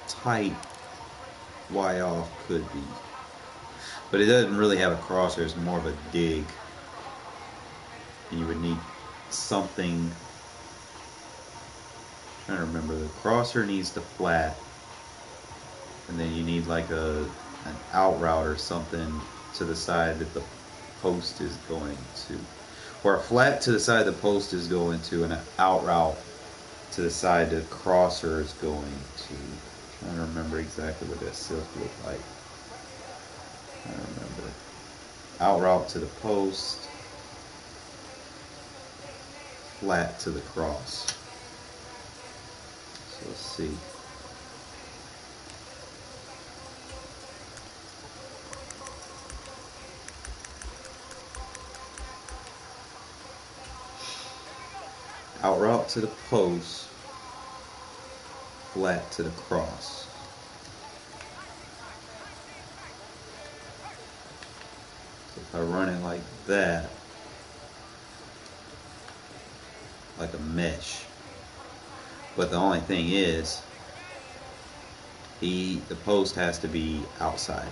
tight Y off could be. But it doesn't really have a crosser, it's more of a dig. And you would need something. I'm trying to remember, the crosser needs the flat. And then you need like an out route or something to the side that the post is going to. Or a flat to the side the post is going to, and an out route to the side the crosser is going to. I'm trying to remember exactly what that silk looked like. I don't remember. Out route to the post, flat to the cross. So let's see. Out route to the post, flat to the cross. So if I run it like that, like a mesh. But the only thing is, the post has to be outside,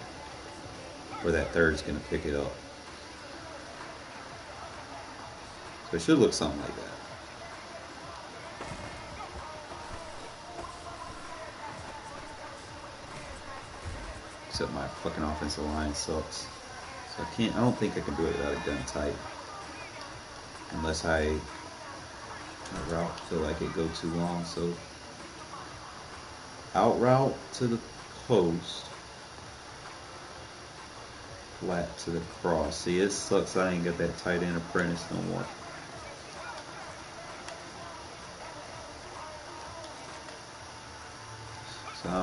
where that third's going to pick it up. So it should look something like that. Except my fucking offensive line sucks. So I don't think I can do it without a gun tight. Unless my route feel like it go too long. So out route to the post, flat to the cross. See, it sucks I ain't got that tight end apprentice no more.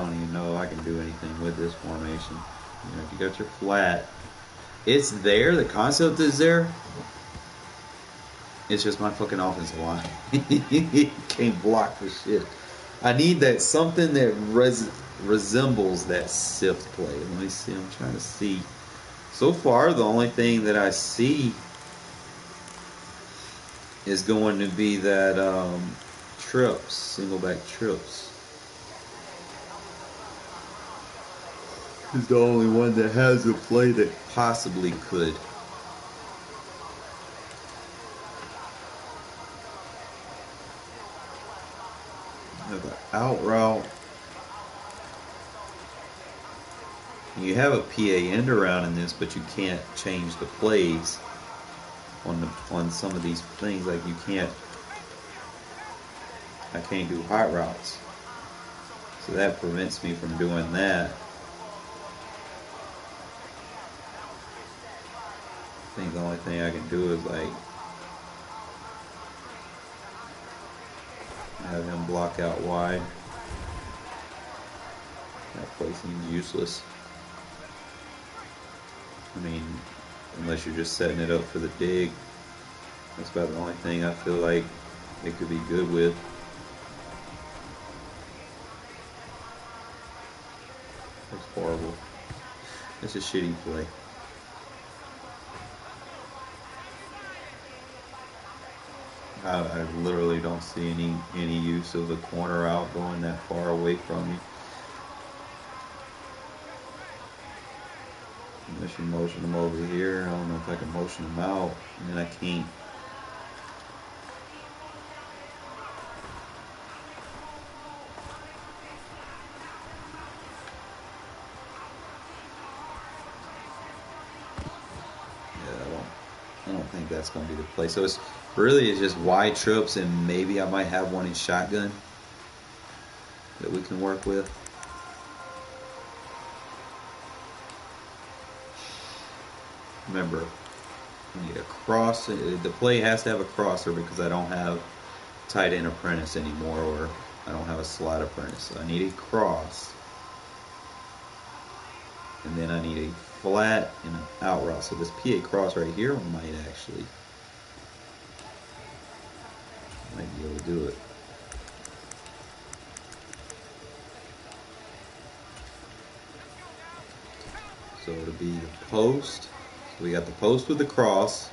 don't even know if I can do anything with this formation. You know, if you got your flat, it's there. The concept is there. It's just my fucking offensive line. Can't block for shit. I need that something that resembles that sift play. Let me see. I'm trying to see. So far, the only thing that I see is going to be that trips, single back trips. Is the only one that has a play that possibly could. Have an out route. You have a PA end around in this, but you can't change the plays on some of these things. Like I can't do hot routes, so that prevents me from doing that. I think the only thing I can do is like have him block out wide. That play seems useless. I mean, unless you're just setting it up for the dig. That's about the only thing I feel like it could be good with. That's horrible. It's a shitty play. I literally don't see any use of a corner out going that far away from you. Unless you motion them over here. I don't know if I can motion them out. And then I can't. Yeah, I don't think that's going to be the play. So it's just wide trips, and maybe I might have one in shotgun that we can work with. Remember, I need a cross. The play has to have a crosser because I don't have tight end apprentice anymore, or I don't have a slot apprentice. So I need a cross, and then I need a flat and an out route. So this PA cross right here might be able to do it. So it'll be the post. So we got the post with the cross.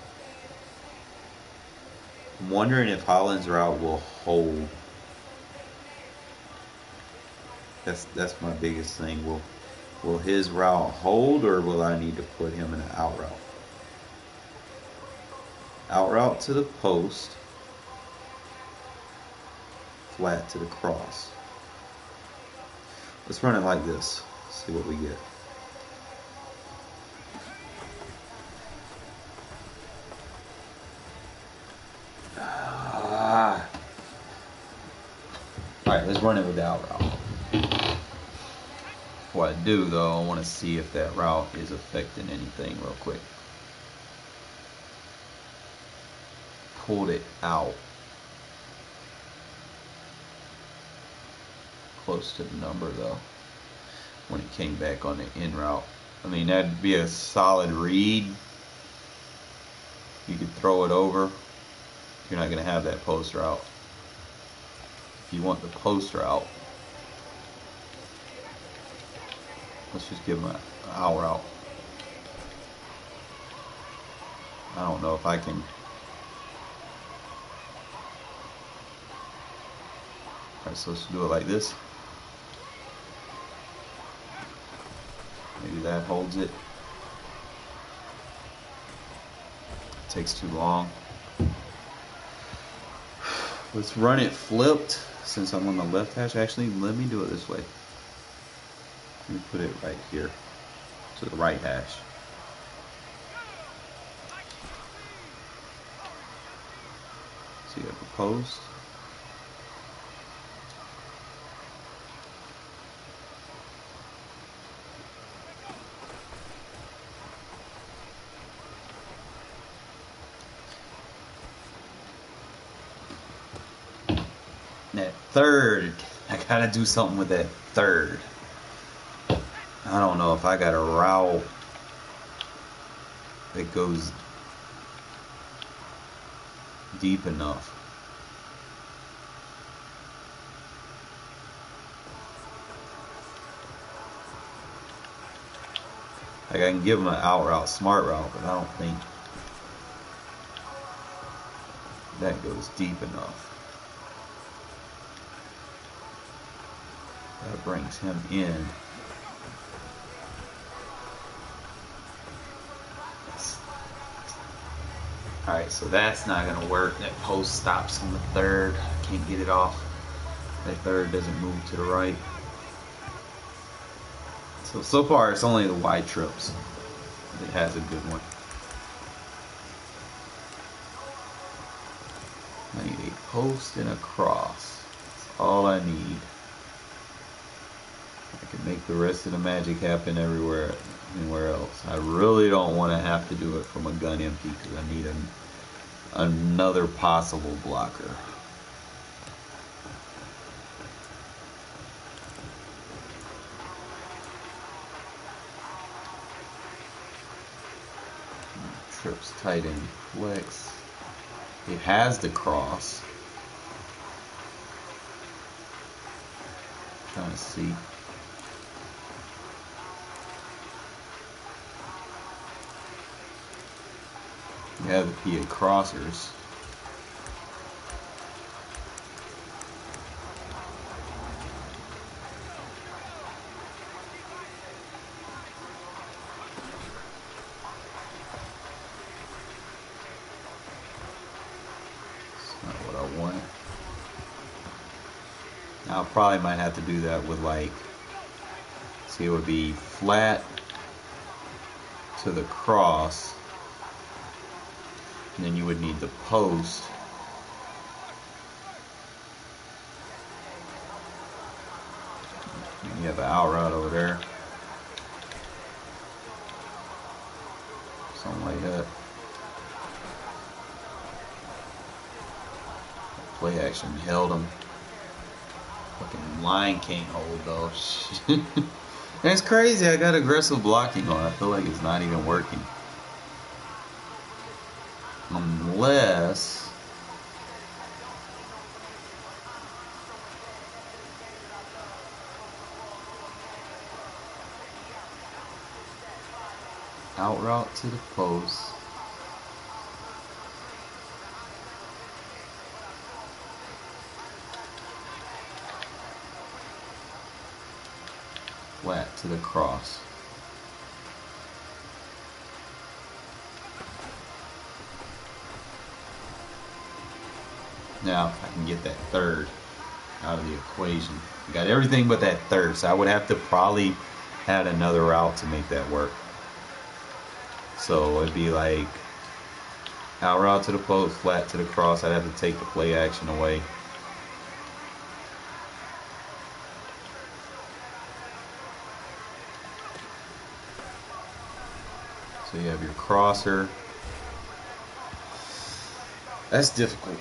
I'm wondering if Holland's route will hold. That's my biggest thing. Will his route hold, or will I need to put him in an out route? Out route to the post, flat to the cross. Let's run it like this. See what we get. Alright, let's run it with the out route. What I do though, I want to see if that route is affecting anything real quick. Pulled it out. Close to the number though. When it came back on the in route. I mean, that'd be a solid read. You could throw it over. You're not going to have that post route. If you want the post route, let's just give him an out route. I don't know if I can. Alright, so let's do it like this. Maybe that holds it. Takes too long. Let's run it flipped since I'm on the left hash. Actually, let me do it this way. Let me put it right here to the right hash. So you have the post. That third, I gotta do something with that third.
I don't know if I got a route that goes deep enough. Like I can give them an out route, smart route, but I don't think that goes deep enough. That brings him in. Alright, so that's not going to work. That post stops on the third. Can't get it off. That third doesn't move to the right. So far it's only the wide trips that has a good one. I need a post and a cross. That's all I need. I can make the rest of the magic happen anywhere else. I really don't want to have to do it from a gun empty because I need another possible blocker. Trips tight end flex. It has the cross. I'm trying to see. You have the PA crossers. I probably might have to do that with like, see, it would be flat to the cross, and then you would need the post. You have an out route over there, something like that. Play action held him. Fucking line can't hold though. And it's crazy. I got aggressive blocking on. I feel like it's not even working. Unless out route to the post. Flat to the cross. Now I can get that third out of the equation. I got everything but that third, so I would have to probably add another route to make that work. So it'd be like out route to the post, flat to the cross. I'd have to take the play action away. So you have your crosser. That's difficult.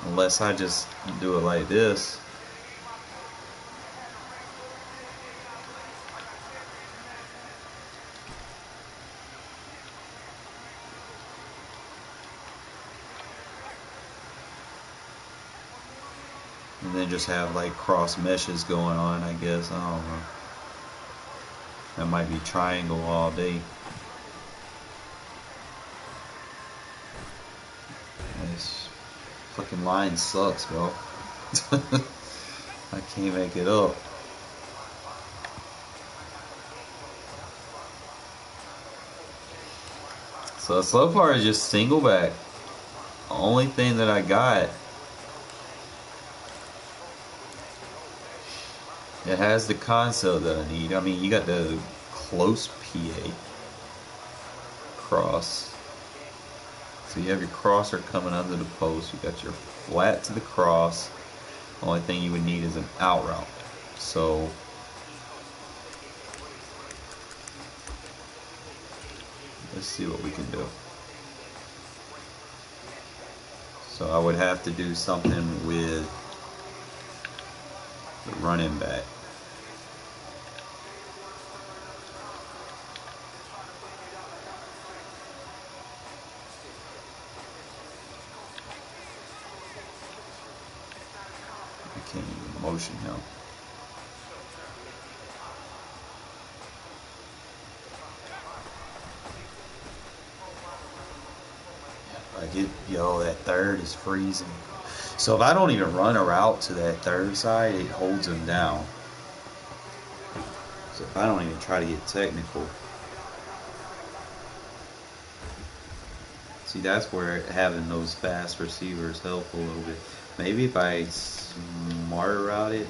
Unless I just do it like this. And then just have like cross meshes going on, I guess. I don't know. That might be triangle all day. This fucking line sucks, bro. I can't make it up. So far it's just single back. The only thing that I got, it has the concept that I need. I mean, you got the close PA cross. So you have your crosser coming under the post. You got your flat to the cross. The only thing you would need is an out route. So let's see what we can do. So I would have to do something with the running back. I can't even motion him. Yo, that third is freezing. So if I don't even run a route to that third side, it holds him down. So if I don't even try to get technical. See, that's where having those fast receivers help a little bit. Maybe if I smarter route it.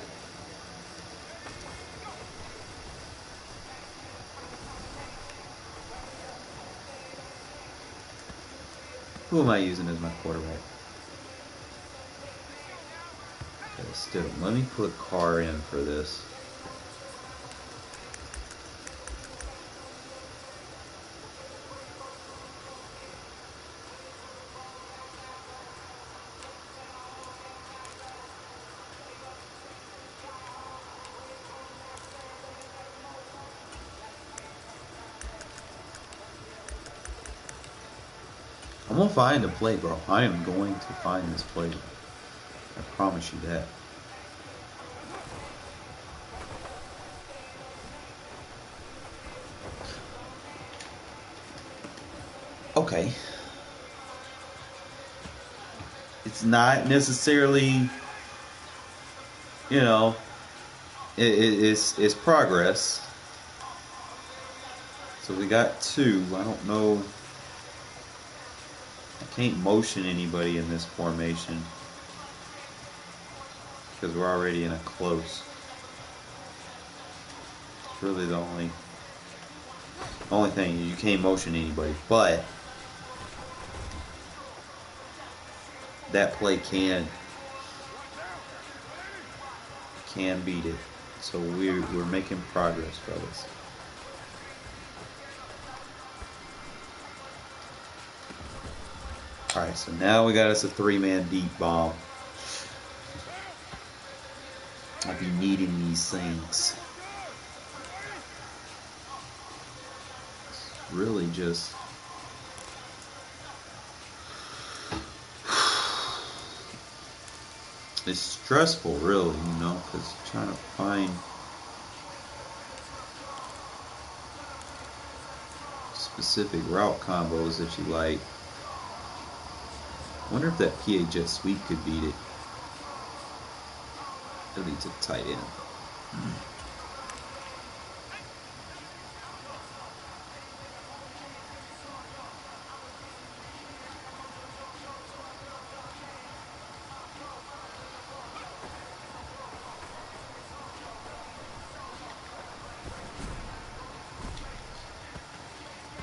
Who am I using as my quarterback? Okay, still, let me put Carr in for this. I'm gonna find a play, bro. I am going to find this play. I promise you that. Okay. It's not necessarily, you know, it's progress. So we got 2. I don't know. I can't motion anybody in this formation because we're already in a close. It's really the only thing. You can't motion anybody, but that play can beat it. So we're making progress, fellas. All right, so now we got us a 3-man deep bomb. I'll be needing these things. It's really just it's stressful, really, you know, because trying to find specific route combos that you like. I wonder if that PA jet sweep could beat it. At least a tight end.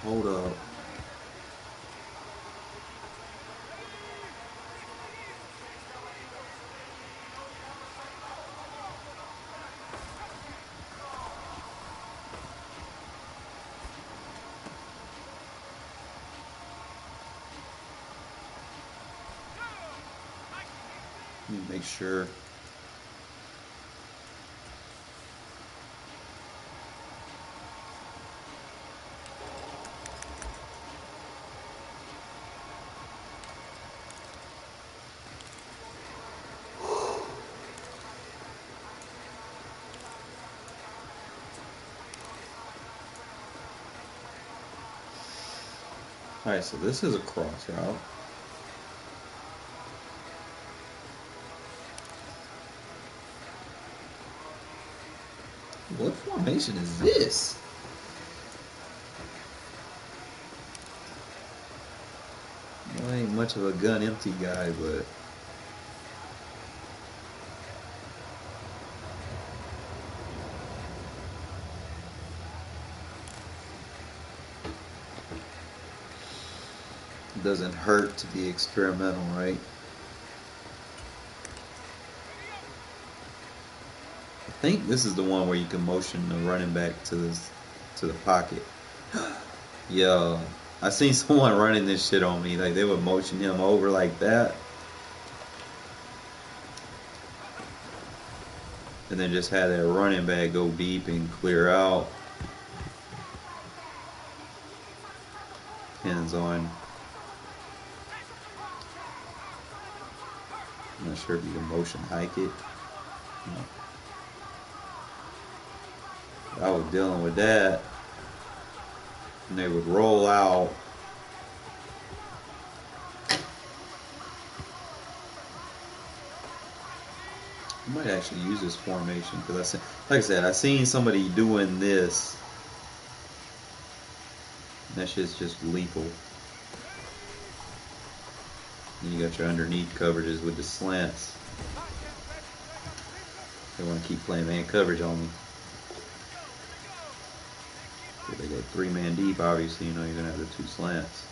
Hold up. Let me make sure. Alright, so this is a cross route. What formation is this? Well, I ain't much of a gun empty guy, but it doesn't hurt to be experimental, right? I think this is the one where you can motion the running back to the pocket. Yo, I seen someone running this shit on me. Like they would motion him over like that. and then just have that running back go deep and clear out. Depends on. I'm not sure if you can motion hike it. I was dealing with that, and they would roll out. I might actually use this formation because like I said, I seen somebody doing this. And that shit's just lethal. And you got your underneath coverages with the slants. They want to keep playing man coverage on me. If they go 3-man deep, obviously, you know you're gonna have the 2 slants.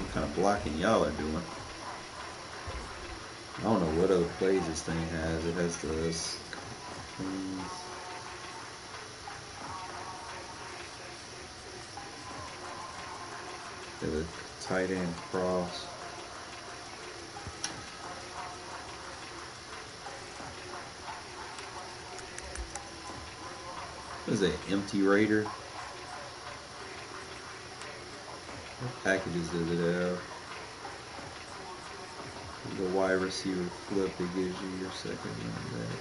What kind of blocking y'all are doing? I don't know what other plays this thing has. It has this. The tight end cross. What is that? Empty Raider? What packages does it have? The wide receiver flip, it gives you your second running back.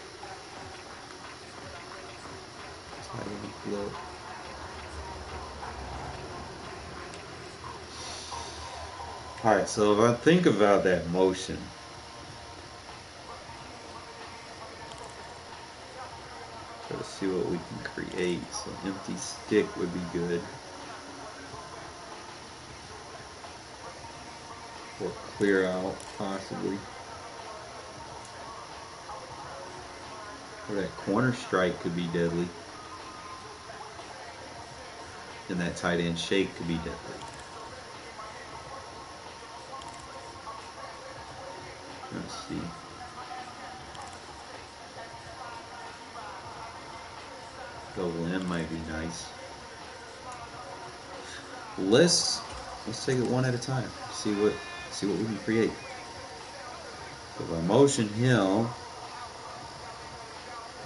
Tight end flip. Alright, so if I think about that motion, try to see what we can create. So empty stick would be good. Or clear out, possibly. Or that corner strike could be deadly. And that tight end shake could be deadly. Let's see. Double M might be nice. Let's take it one at a time. See what we can create. So if I motion him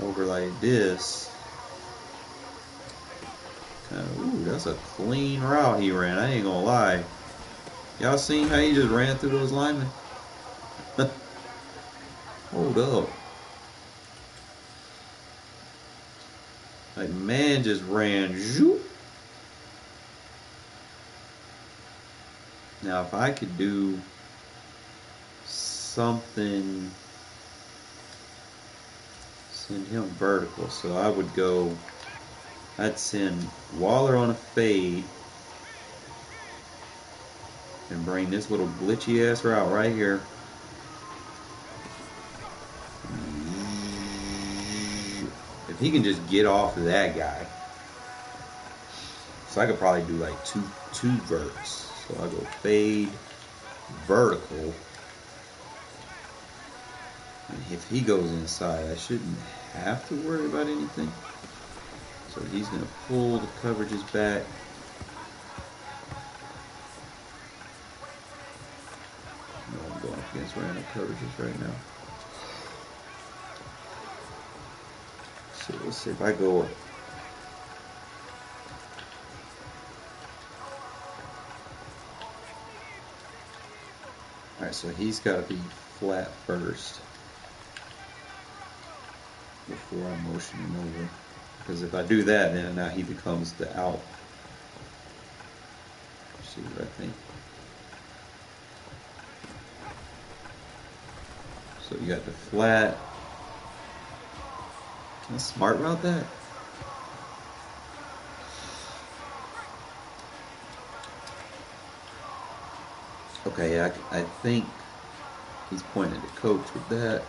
over like this, kind of, ooh, that's a clean route he ran. I ain't gonna lie. Y'all seen how he just ran through those linemen? Hold up. Like, man just ran. Zoop. Now, if I could do something, send him vertical. So I would go, I'd send Waller on a fade and bring this little glitchy ass route right here. If he can just get off of that guy. So I could probably do like two verts. So I go fade, vertical. And if he goes inside, I shouldn't have to worry about anything. So he's going to pull the coverages back. No, I'm going up against random coverages right now. So let's see if I go. Alright, so he's got to be flat first before I motion him over. Because if I do that, then now he becomes the out. Let's see what I think. So you got the flat. Can I smart route that? Okay, I think he's pointing to coach with that.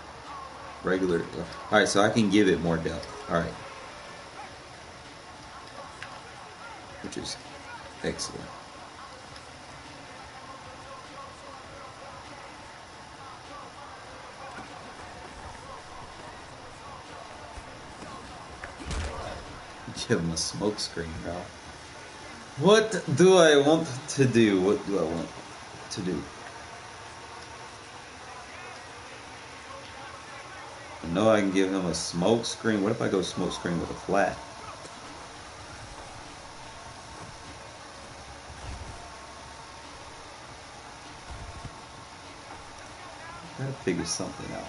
Regular. Alright, so I can give it more depth. Alright. Which is excellent. Give him a smoke screen route. What do I want to do? What do I want to do? I know I can give him a smoke screen. What if I go smoke screen with a flat? Gotta figure something out.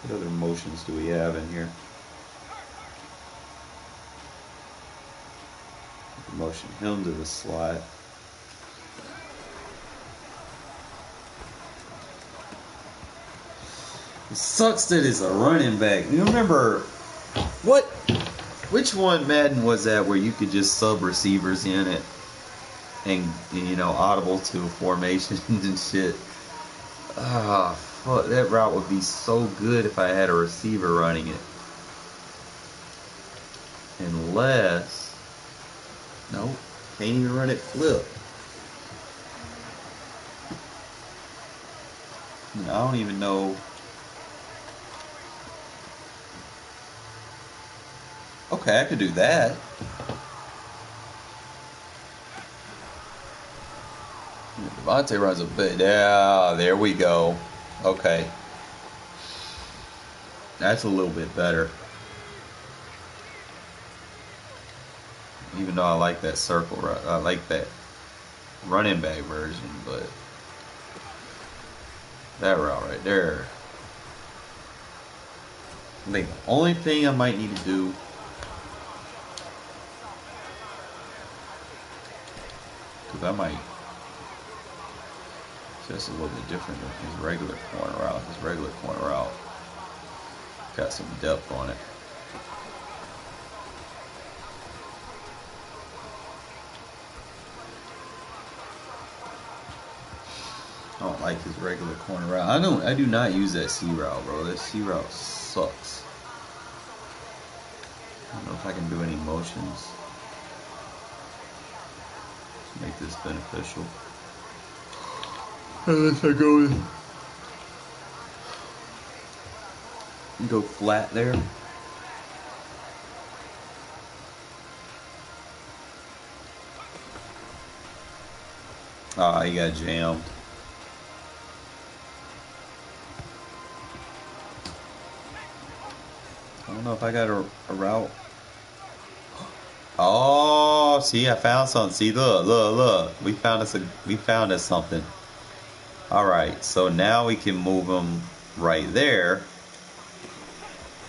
What other motions do we have in here? Motion him to the slot. It sucks that it's a running back. You remember what? Which one Madden was that where you could just sub receivers in it and you know audible to formations and shit? Ah, fuck, that route would be so good if I had a receiver running it. Unless, nope, can't even run it flip. I don't even know. Okay, I could do that. Devontae runs a bit. Yeah, there we go. Okay. That's a little bit better. Even though I like that circle, I like that running back version, but that route right there. I think the only thing I might need to do because I might just a little bit different than his regular corner route. His regular corner route got some depth on it. I don't like his regular corner route. I do not use that C route, bro. That C route sucks. I don't know if I can do any motions to make this beneficial. Unless I go flat there. Ah, he got jammed. I don't know if I got a route. Oh, see, I found something. See, look. We found us something. All right, so now we can move him right there,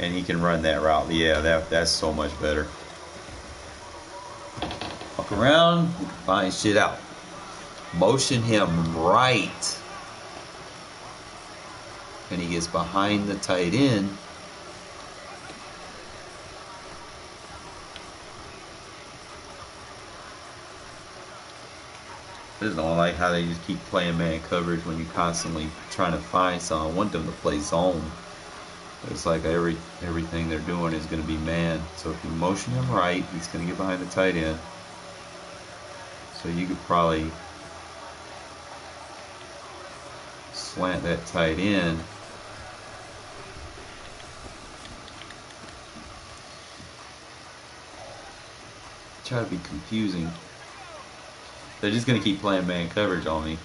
and he can run that route. Yeah, that's so much better. Fuck around, we can find shit out. Motion him right, and he gets behind the tight end. I just don't like how they just keep playing man coverage when you're constantly trying to find something. I want them to play zone. It's like everything they're doing is going to be man. So if you motion him right, he's going to get behind the tight end. So you could probably slant that tight end. Try to be confusing. They're just going to keep playing man coverage on me.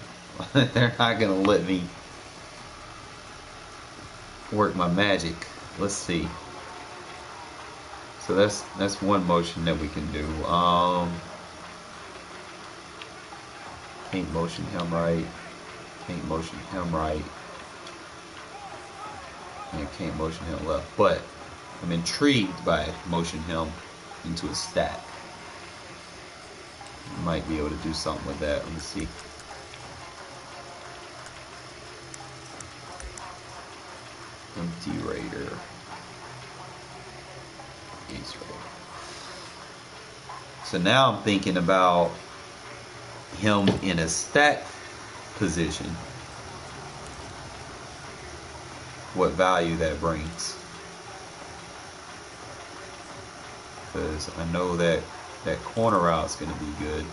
They're not going to let me work my magic. Let's see. So that's one motion that we can do. Can't motion him right. Can't motion him right. And can't motion him left. But I'm intrigued by motion him into a stack. Might be able to do something with that. Let me see. Empty Raider. Ace Raider. So now I'm thinking about him in a stack position. What value that brings. Because I know that corner route's going to be good.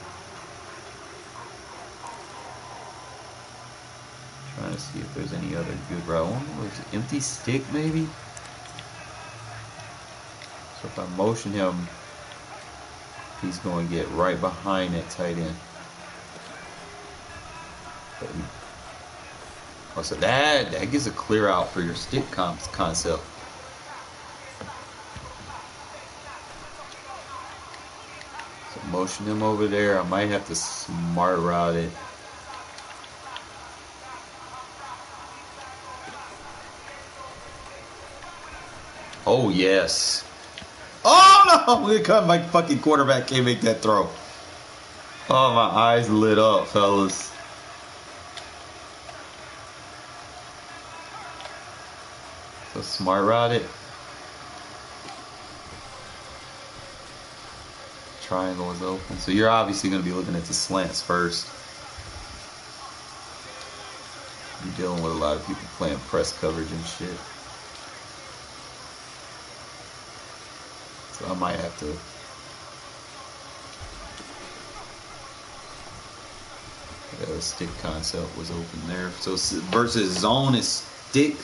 Trying to see if there's any other good route. Empty stick maybe? So if I motion him He's going to get right behind that tight end. Oh, so that gives a clear out for your stick concept. So motion him over there. I might have to smart route it. Oh, yes. Oh, no! My fucking quarterback can't make that throw. Oh, my eyes lit up, fellas. So smart route it. Triangle is open. So you're obviously going to be looking at the slants first. You're dealing with a lot of people playing press coverage and shit. So I might have to. Yeah, the stick concept was open there. So versus zone is stick.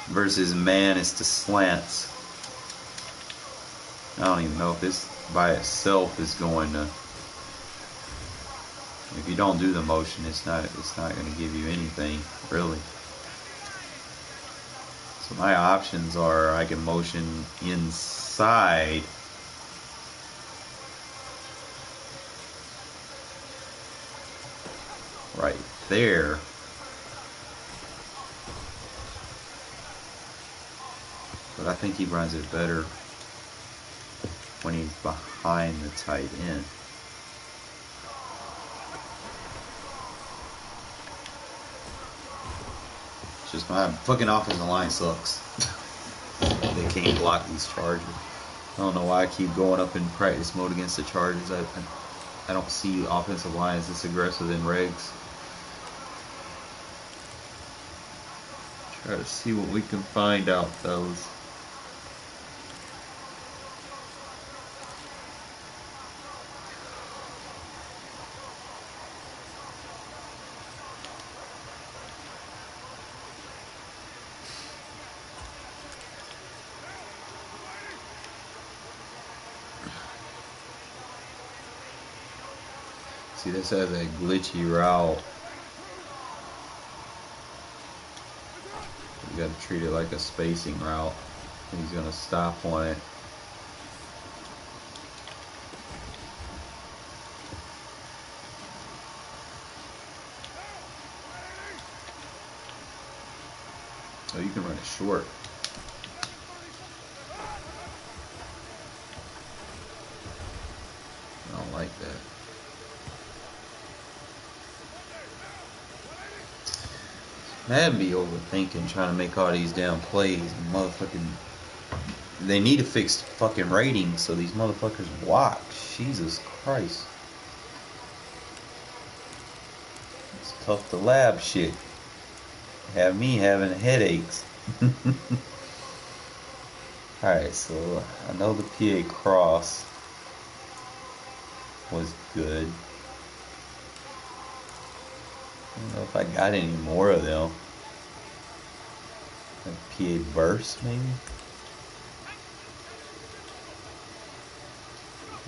Versus man is the slants. I don't even know if this by itself is going to. If you don't do the motion, it's not going to give you anything really. So my options are I can motion inside. Right there. But I think he runs it better when he's behind the tight end. It's just my fucking offensive line sucks. They can't block these Chargers. I don't know why I keep going up in practice mode against the Chargers. I don't see offensive lines this aggressive in Regs. Try to see what we can find out, fellas. See, this has a glitchy route. You gotta treat it like a spacing route. He's gonna stop on it. Oh, you can run it short. I don't like that. That'd be overthinking trying to make all these damn plays. Motherfucking. They need to fix fucking ratings so these motherfuckers block. Jesus Christ. It's tough to lab shit. Have me having headaches. Alright, so I know the PA cross was good. I don't know if I got any more of them. A PA burst, maybe?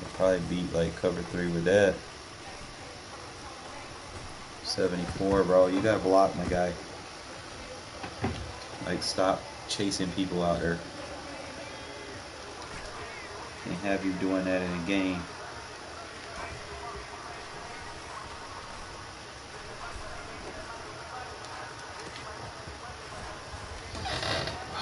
I'll probably beat like cover 3 with that. 74, bro. You gotta block, my guy. Like, stop chasing people out there. Can't have you doing that in a game.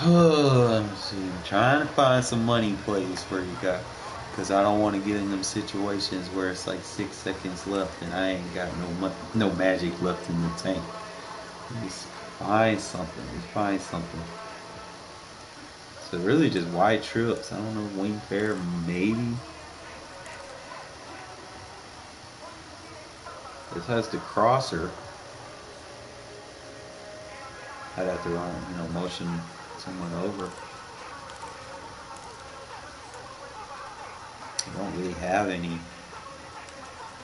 Let me see. I'm trying to find some money plays for you guys. Because I don't want to get in them situations where it's like 6 seconds left and I ain't got no magic left in the tank. Just find something. Just find something. So really just wide trips. I don't know, wing fair maybe. This has the crosser. I'd have to run, motion someone over. I don't really have any.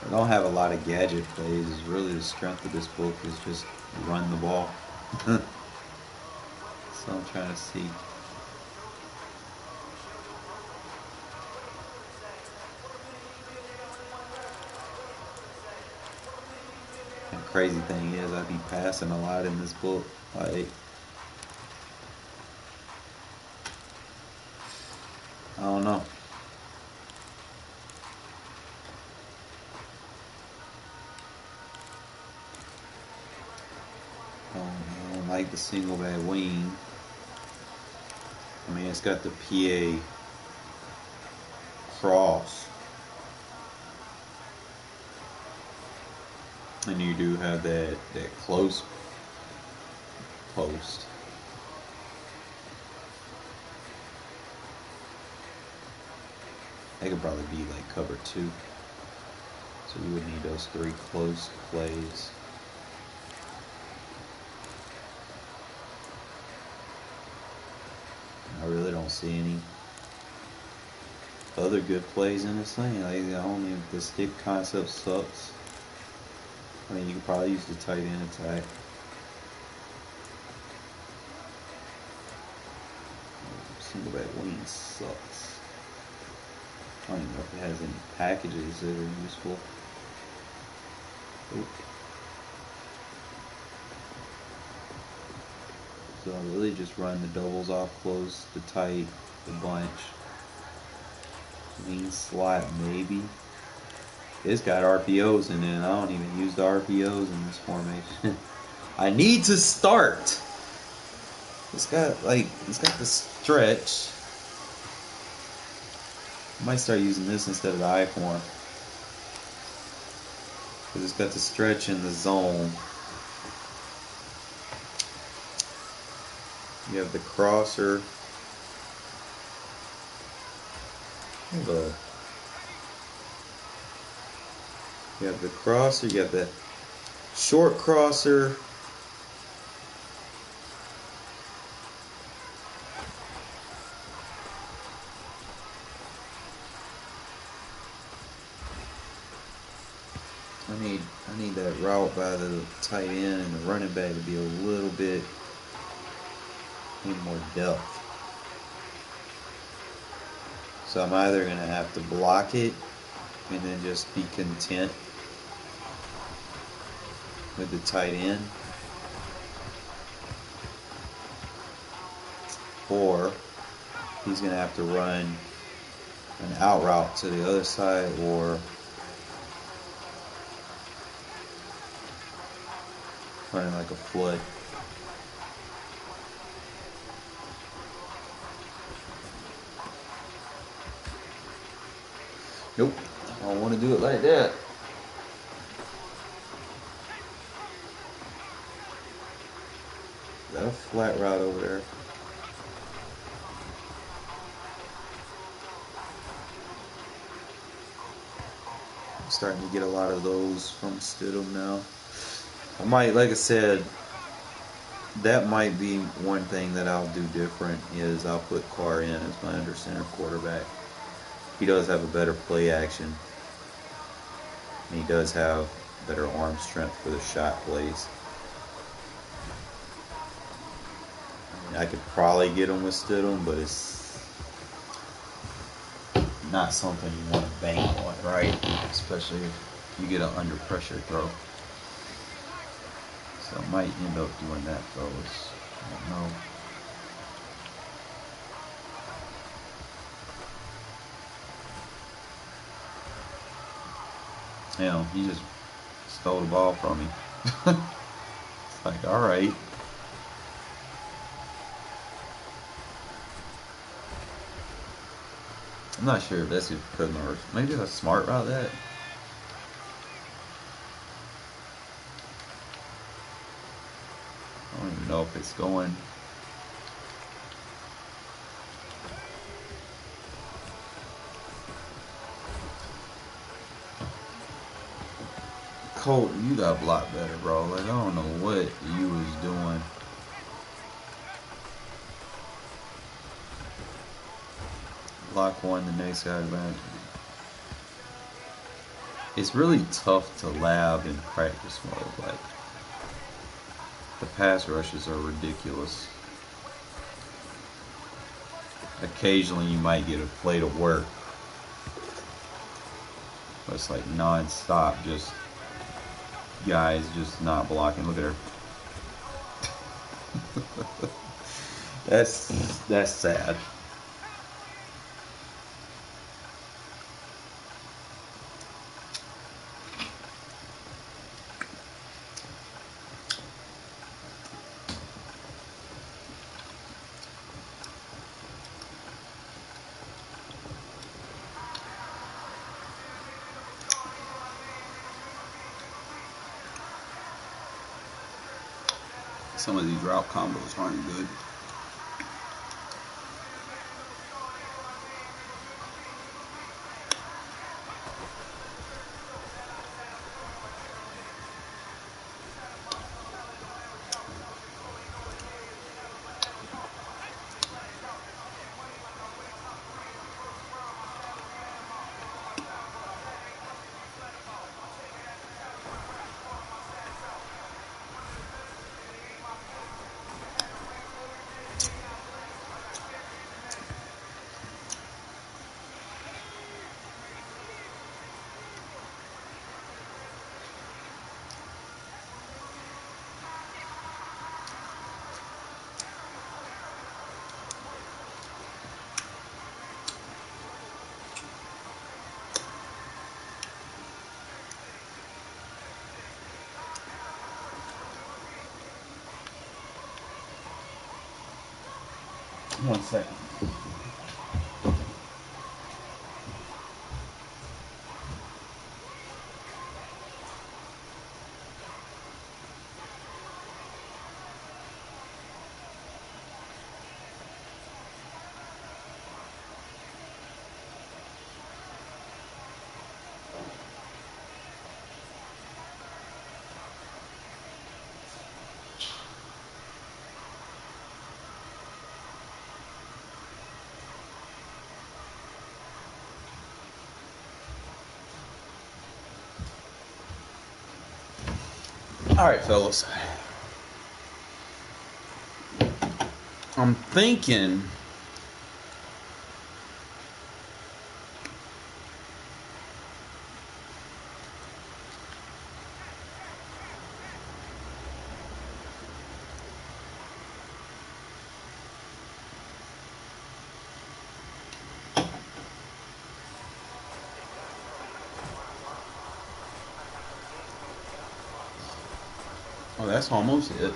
I don't have a lot of gadget plays. It's really the strength of this book is just run the ball. So I'm trying to see. And the crazy thing is, I be passing a lot in this book. Like, I don't know. I don't like the single back wing. I mean, it's got the PA cross. And you do have that close post. That could probably be like cover 2. So you would need those 3 close plays. I really don't see any other good plays in this thing. Like, I don't even, the stick concept sucks. I mean, you could probably use the tight end attack. Single back wing sucks. I don't even know if it has any packages that are useful. Oop. So I really just run the doubles off close, the tight, the bunch. Wing slot maybe. It's got RPOs in it, and I don't even use the RPOs in this formation. I need to start. It's got the stretch. I might start using this instead of the I-form. Because it's got the stretch in the zone. You have the crosser. You have the crosser, you have the short crosser. I need that route by the tight end and the running back to be a little bit more depth. So I'm either going to have to block it and then just be content with the tight end, or he's going to have to run an out route to the other side, or running like a flood. Nope, I don't want to do it like that. Is that a flat route over there? I'm starting to get a lot of those from Stidham now. I might, like I said, that might be one thing that I'll do different is I'll put Carr in as my under center quarterback. He does have a better play action. And he does have better arm strength for the shot plays. I mean, I could probably get him with Stidham, but it's not something you want to bank on, right? Especially if you get an under pressure throw. So I might end up doing that though. I don't know. Damn, he just stole the ball from me. It's like, alright. I'm not sure if that's because maybe that's smart about that. I don't even know if it's going. Colt, you got blocked better, bro. Like, I don't know what you was doing. Block one, the next guy back. It's really tough to lab in practice mode. Like, the pass rushes are ridiculous. Occasionally you might get a play to work, but it's like non-stop, just guy is just not blocking. Look at her. That's sad.
Some of these route combos aren't good.
One second.
All right, fellas. I'm thinking oh, that's almost it.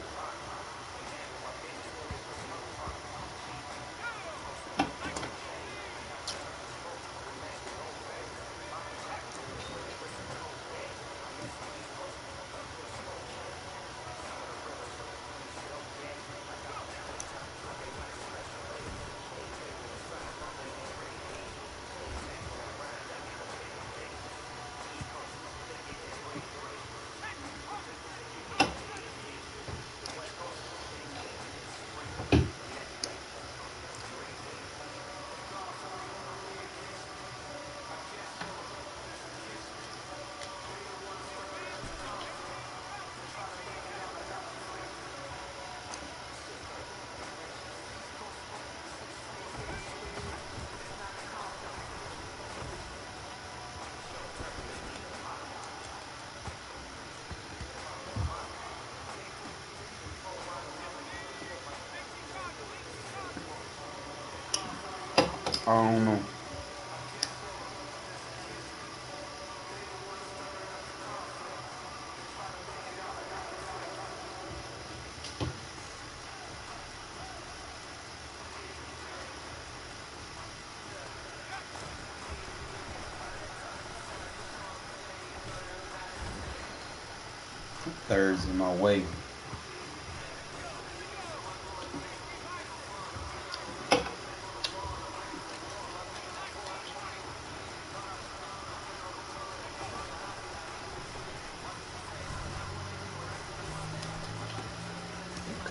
I don't know. Third's in my way.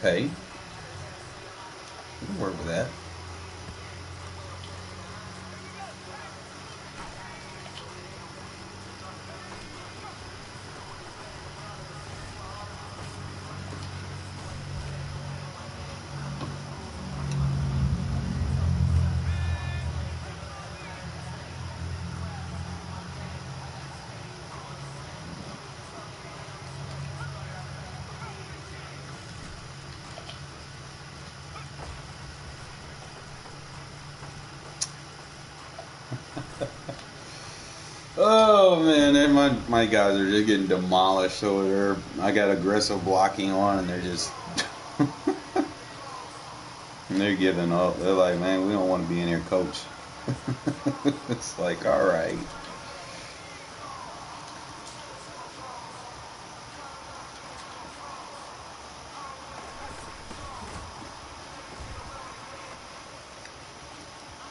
Okay. We can work with that. Oh man, my guys are just getting demolished over there. I got aggressive blocking on, and they're just they're giving up. They're like, man, we don't want to be in here, coach. It's like, all right.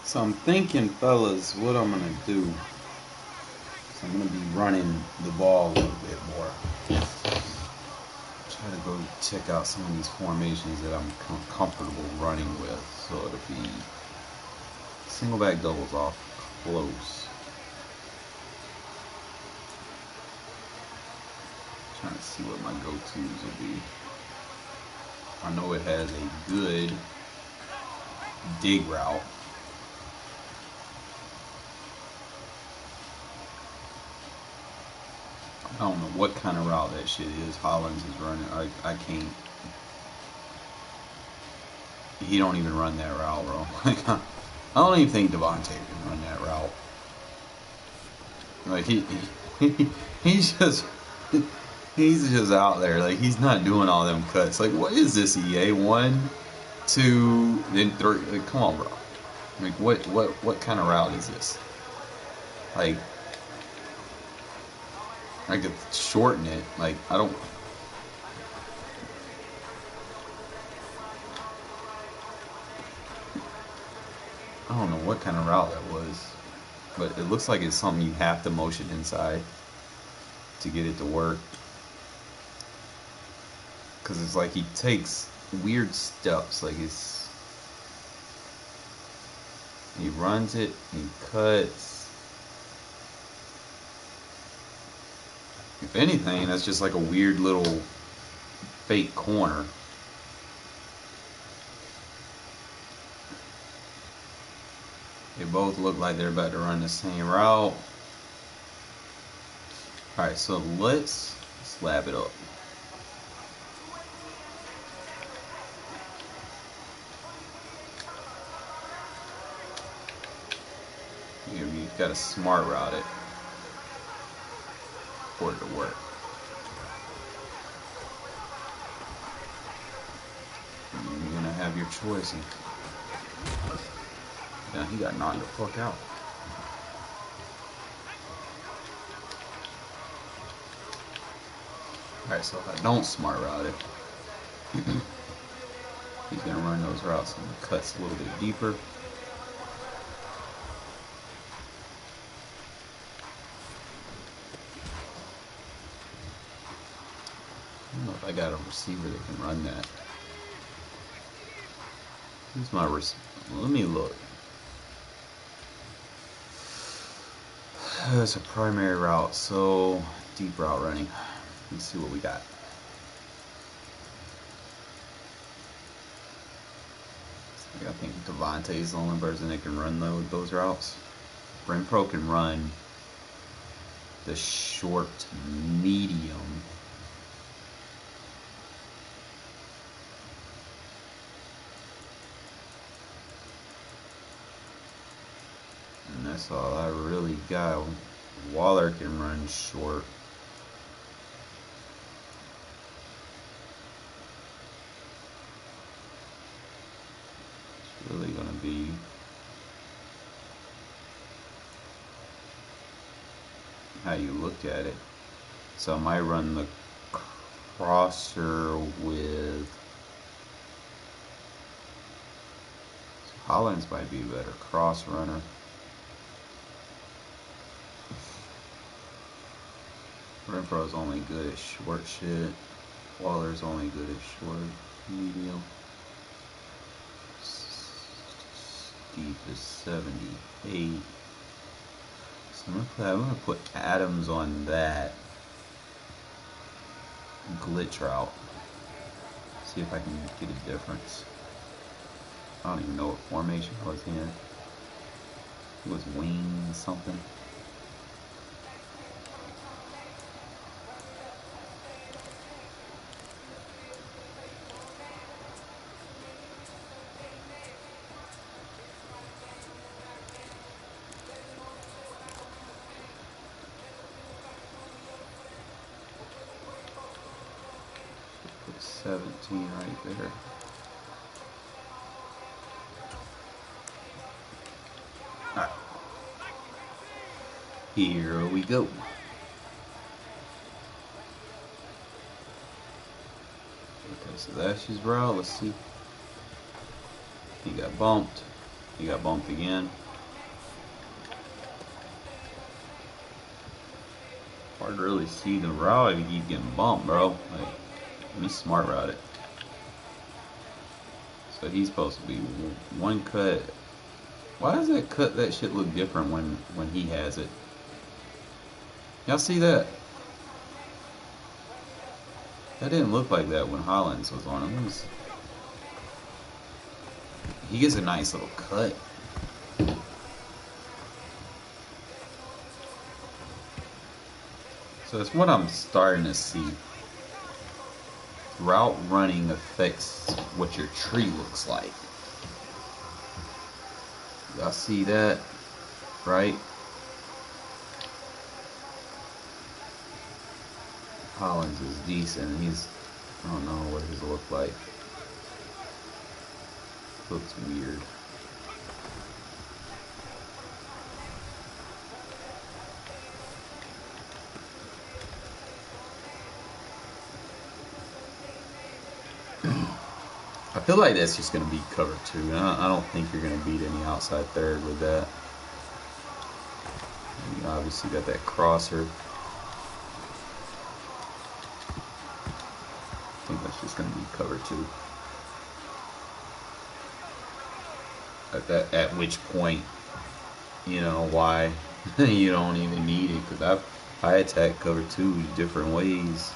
So I'm thinking, fellas, what I'm gonna do is I'm gonna be running the ball a little bit more. Try to go check out some of these formations that I'm comfortable running with. So it'll be single back doubles off close. Trying to see what my go-tos will be. I know it has a good dig route. I don't know what kind of route that shit is. Hollins is running. I can't. He don't even run that route, bro. I don't even think Devontae can run that route. Like he's just out there. Like he's not doing all them cuts. Like what is this EA 1, 2, then 3? Like, come on, bro. Like what kind of route is this? Like I could shorten it. Like I don't know what kind of route that was, but it looks like it's something you have to motion inside to get it to work. Because it's like he takes weird steps. Like he runs it, he cuts. If anything, that's just like a weird little fake corner. They both look like they're about to run the same route. Alright, so let's slab it up. You've got to smart route it for it to work. You're going to have your choice. Yeah, he got knocked the fuck out. Alright, so if I don't smart route it, he's going to run those routes and cuts a little bit deeper. I don't know if I got a receiver that can run that. Who's my receiver? Let me look. That's a primary route, so deep route running. Let's see what we got. I think Devontae is the only person that can run those routes. Renfrow can run the short medium. And that's all I really got. Waller can run short. It's really gonna be how you look at it. So I might run the crosser with Hollins might be a better cross runner. Renfrow's only good at short shit. Waller's only good at short medium. Deep is 78. So I'm gonna put Adams on that glitch route. See if I can get a difference. I don't even know what formation I was in. It was wing something.
17 right there. All right. Here we go. Okay, so that's his route. Let's see. He got bumped. He got bumped again. Hard to really see the route if you keep getting bumped, bro. Like, let me smart route it. So he's supposed to be one cut. Why does that shit look different when he has it? Y'all see that? That didn't look like that when Hollins was on him. He gets a nice little cut. So that's what I'm starting to see. Route running affects what your tree looks like. Y'all see that? Right? Hollins is decent. I don't know what his look like. Looks weird. I feel like that's just going to be cover 2. And I don't think you're going to beat any outside third with that. You obviously got that crosser. I think that's just going to be cover 2. At which point, you know why you don't even need it, because I attack cover 2 different ways.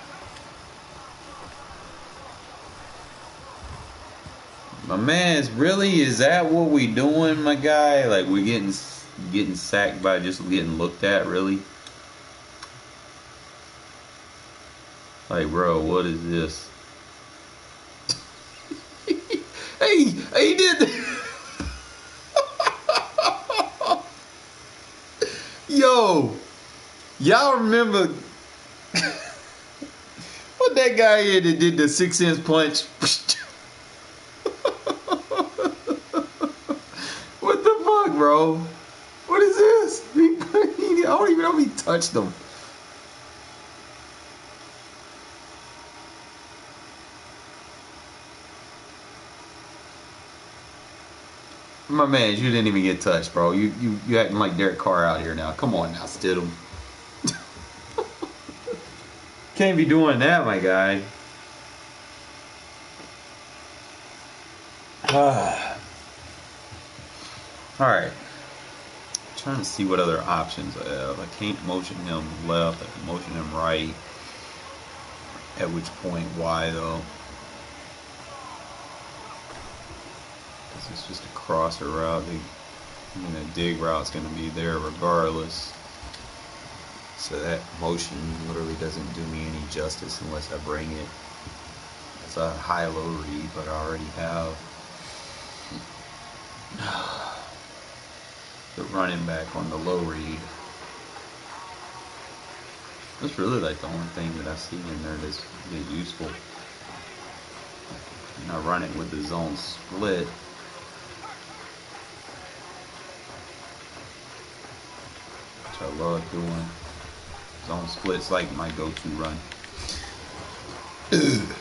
My man's really, is that what we doing, my guy? Like, we're getting sacked by just getting looked at, really? Like, bro, what is this? Hey, he did. Yo, y'all remember what that guy here that did the 6-inch punch? What the fuck, bro? What is this? I don't even know if he touched him. My man, you didn't even get touched, bro. You acting like Derek Carr out here now. Come on now, Stidham. Can't be doing that, my guy. Alright. Trying to see what other options I have. I can't motion him left. I can motion him right. At which point, why though? Because it's just a crosser route. A dig route's going to be there regardless. So that motion literally doesn't do me any justice unless I bring it. It's a high-low read, but I already have the running back on the low read. That's really like the only thing that I see in there that's useful. And I run it with the zone split. Which I love doing. Zone split's like my go-to run.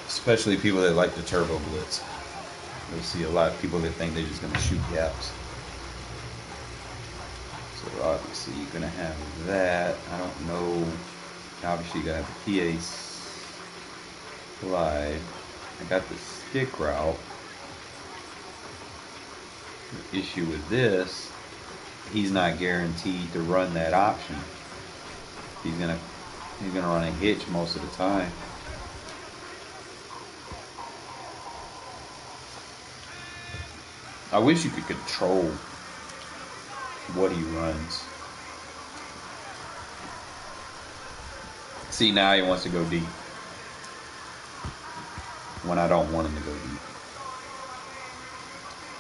Especially people that like the turbo blitz. You'll see a lot of people that think they're just going to shoot gaps. So obviously you're going to have that. I don't know. Obviously you got to have the PA slide. I got the stick route. The issue with this, he's not guaranteed to run that option. He's gonna run a hitch most of the time. I wish you could control what he runs. See, now he wants to go deep when I don't want him to go deep.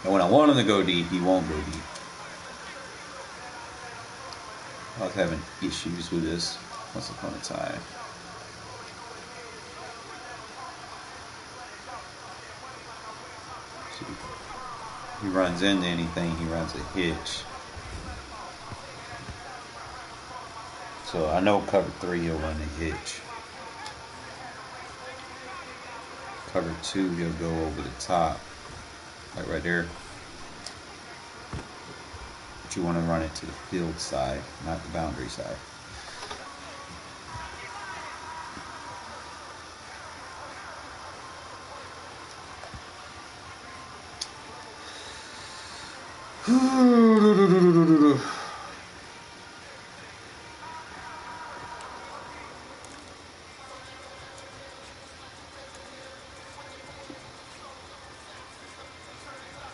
And when I want him to go deep, he won't go deep. I was having issues with this once upon a time.
he runs into anything, he runs a hitch. So I know cover 3 he'll run a hitch. Cover 2 he'll go over the top, like right there. But you want to run it to the field side, not the boundary side.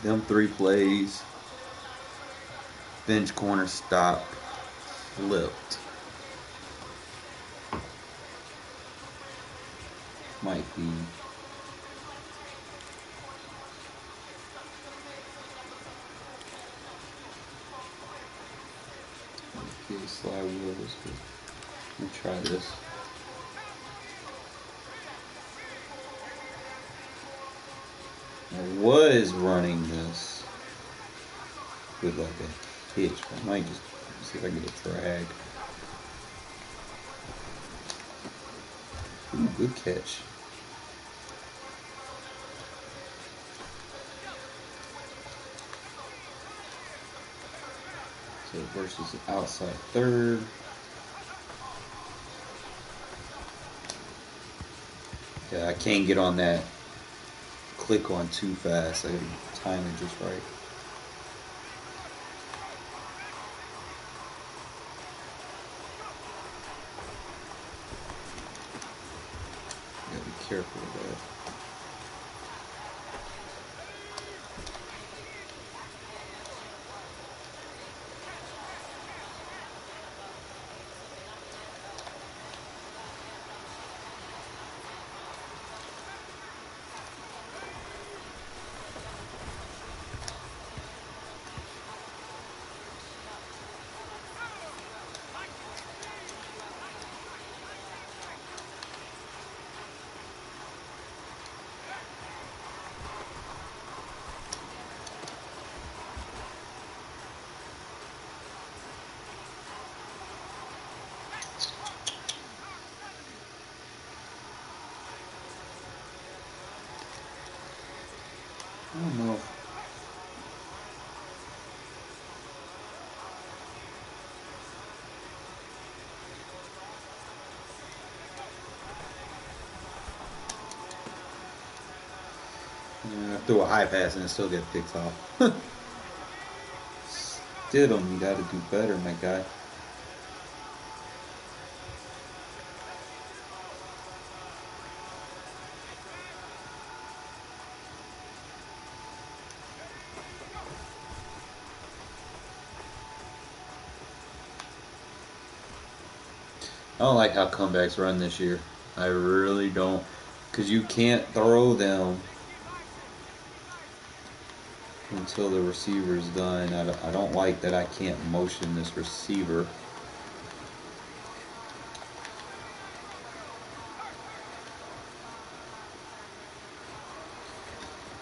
Them 3 plays, bench corner stop, flipped. Might be. Okay, slide wheel is good. Let me try this. I was running this with like a hitch. I might just see if I can get a drag. Ooh, good catch. So versus the outside third. Yeah, I can't get on that click on too fast. I gotta time it just right. Gotta be careful of that. I don't know. Yeah, I threw a high pass and it still get picked off. Stidham, you gotta do better, my guy. I don't like how comebacks run this year. I really don't. Because you can't throw them until the receiver's done. I don't like that I can't motion this receiver.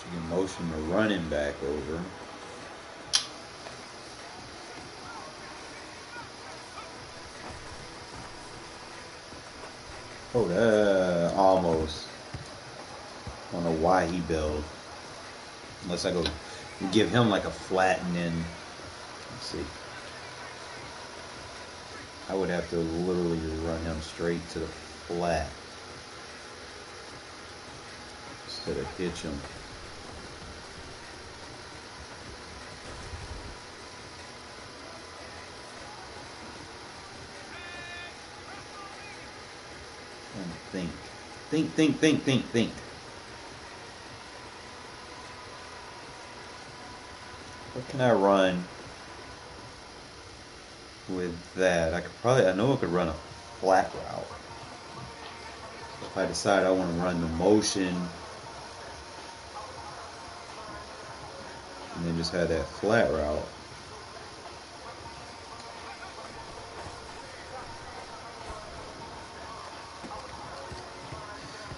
You can motion the running back over. Oh, almost. I don't know why he bailed. Unless I go give him like a flat and then, let's see. I would have to literally run him straight to the flat instead of hitch him. Think. What can I run with that? I know I could run a flat route. If I decide I want to run the motion and then just have that flat route.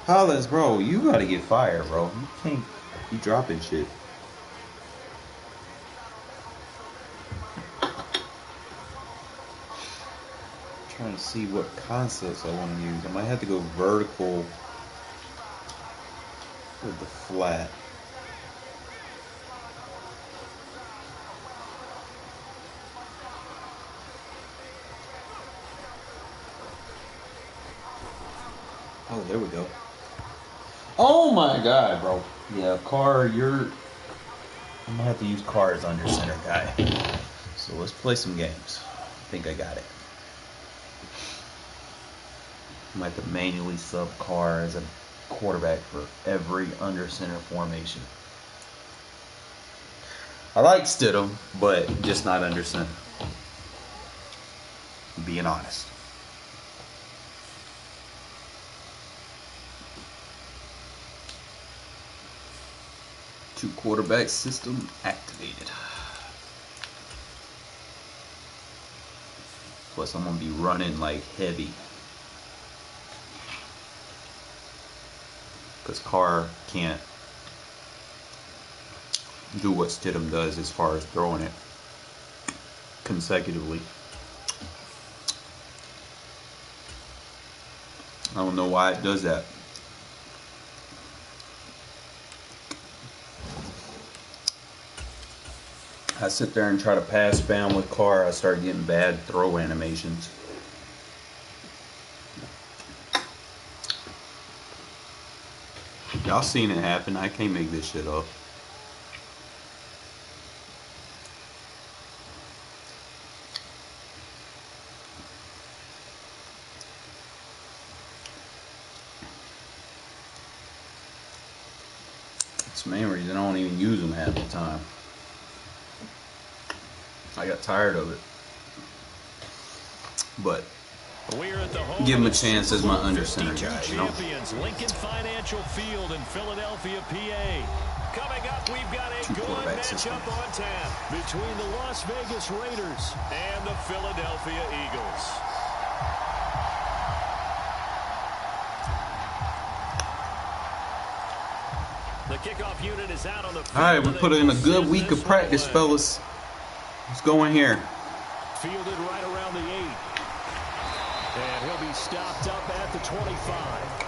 Hollins, bro, you gotta get fired, bro. You dropping shit. to see what concepts I want to use. I might have to go vertical with the flat. Oh, there we go. Oh my God, bro. Yeah, Carr, I'm gonna have to use Carr as under center guy. So let's play some games. I think I got it. I might have to manually sub Carr as a quarterback for every under center formation. I like Stidham, but just not under center. Being honest. Two quarterback system activated. Plus I'm gonna be running like heavy. Because Carr can't do what Stidham does as far as throwing it consecutively. I don't know why it does that. I sit there and try to pass spam with Carr, I start getting bad throw animations. Y'all seen it happen. I can't make this shit up. It's the main reason I don't even use them half the time. I got tired of it. But give him a chance as my under center guy, you know?
Lincoln Financial Field in Philadelphia, PA. Coming up, we've got a good matchup on tap between the Las Vegas Raiders and the Philadelphia Eagles. The kickoff unit is out on the field.
All right, we put in a good week of practice, fellas. Let's go in here.
Fielded right around the 8. And he'll be stopped up at the 25.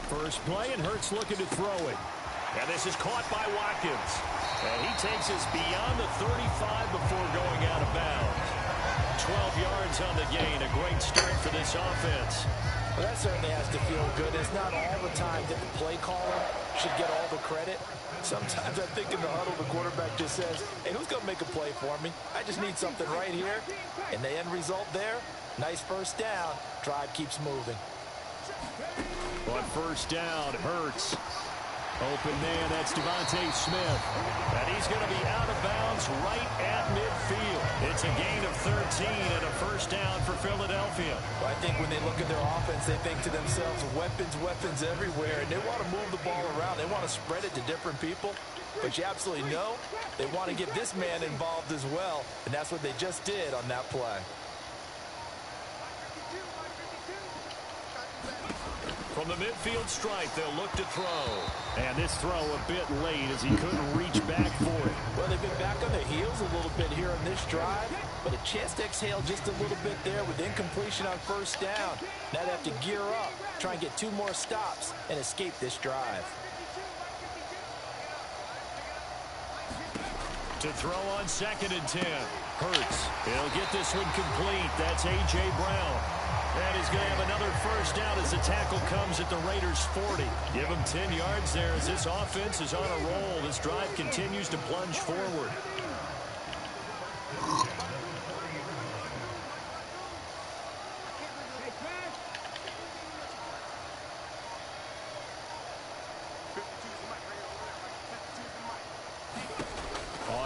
First play, and Hurts looking to throw it. And this is caught by Watkins. And he takes us beyond the 35 before going out of bounds. 12 yards on the gain. A great start for this offense.
Well, that certainly has to feel good. It's not all the time that the play caller should get all the credit. Sometimes I think in the huddle, the quarterback just says, hey, who's going to make a play for me? I just need something right here. And the end result there, nice first down. Drive keeps moving.
On first down, Hurts. Open man, that's Devontae Smith. And he's going to be out of bounds right at midfield. It's a gain of 13 and a first down for Philadelphia.
Well, I think when they look at their offense, they think to themselves, weapons everywhere. And they want to move the ball around. They want to spread it to different people. But you absolutely know they want to get this man involved as well. And that's what they just did on that play.
From the midfield stripe, they'll look to throw. And this throw a bit late as he couldn't reach back for it.
Well, they've been back on their heels a little bit here on this drive, but a chance to exhale just a little bit there with incompletion on first down. Now they have to gear up, try and get 2 more stops, and escape this drive.
To throw on 2nd and 10. Hurts. He'll get this one complete. That's A.J. Brown. And he's going to have another first down as the tackle comes at the Raiders' 40. Give him 10 yards there as this offense is on a roll. This drive continues to plunge forward.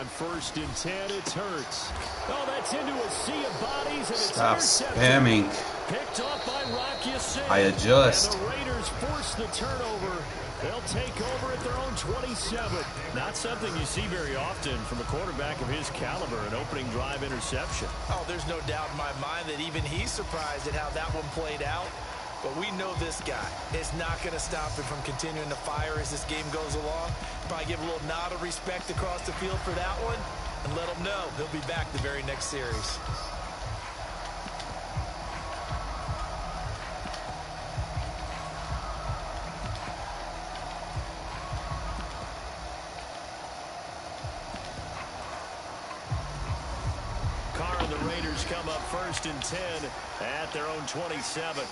On 1st and 10, it's Hurts. Oh, that's into a sea of bodies, and it's
Stop
intercepted.
spamming.
Picked off by Rock Ya-Sin.
I adjust.
And the Raiders force the turnover. They'll take over at their own 27. Not something you see very often from a quarterback of his caliber, an opening drive interception.
Oh, there's no doubt in my mind that even he's surprised at how that one played out. But we know this guy is not going to stop him from continuing to fire as this game goes along. Probably give a little nod of respect across the field for that one and let him know he'll be back the very next series.
Carr and the Raiders come up 1st and 10 at their own 27.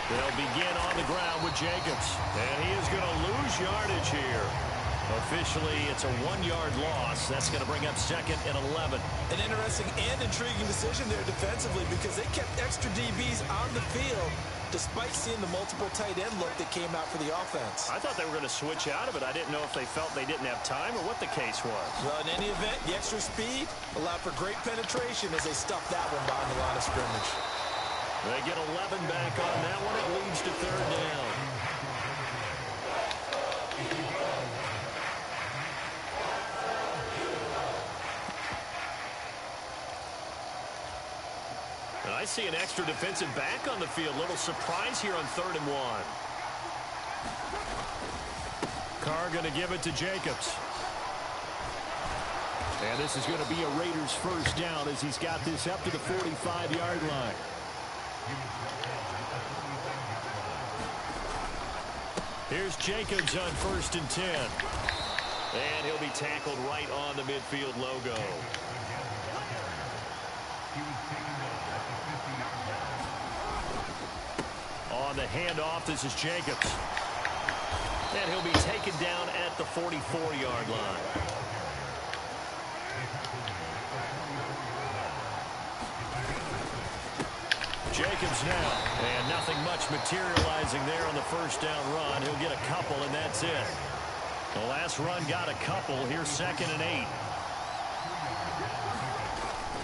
They'll begin on the ground with Jacobs. And he is going to lose yardage here. Officially, it's a 1-yard loss. That's going to bring up 2nd and 11.
An interesting and intriguing decision there defensively because they kept extra DBs on the field despite seeing the multiple tight end look that came out for the offense.
I thought they were going to switch out of it. I didn't know if they felt they didn't have time or what the case was.
Well, in any event, the extra speed allowed for great penetration as they stuffed that one behind the line of scrimmage.
They get 11 back on that one. It leads to 3rd down. And I see an extra defensive back on the field. Little surprise here on 3rd and 1. Carr going to give it to Jacobs. And this is going to be a Raiders 1st down as he's got this up to the 45-yard line. Here's Jacobs on 1st and 10. And he'll be tackled right on the midfield logo. On the handoff, this is Jacobs. And he'll be taken down at the 44-yard line. Jacobs now, and nothing much materializing there on the 1st down run. He'll get a couple, and that's it. The last run got a couple. Here's 2nd and 8.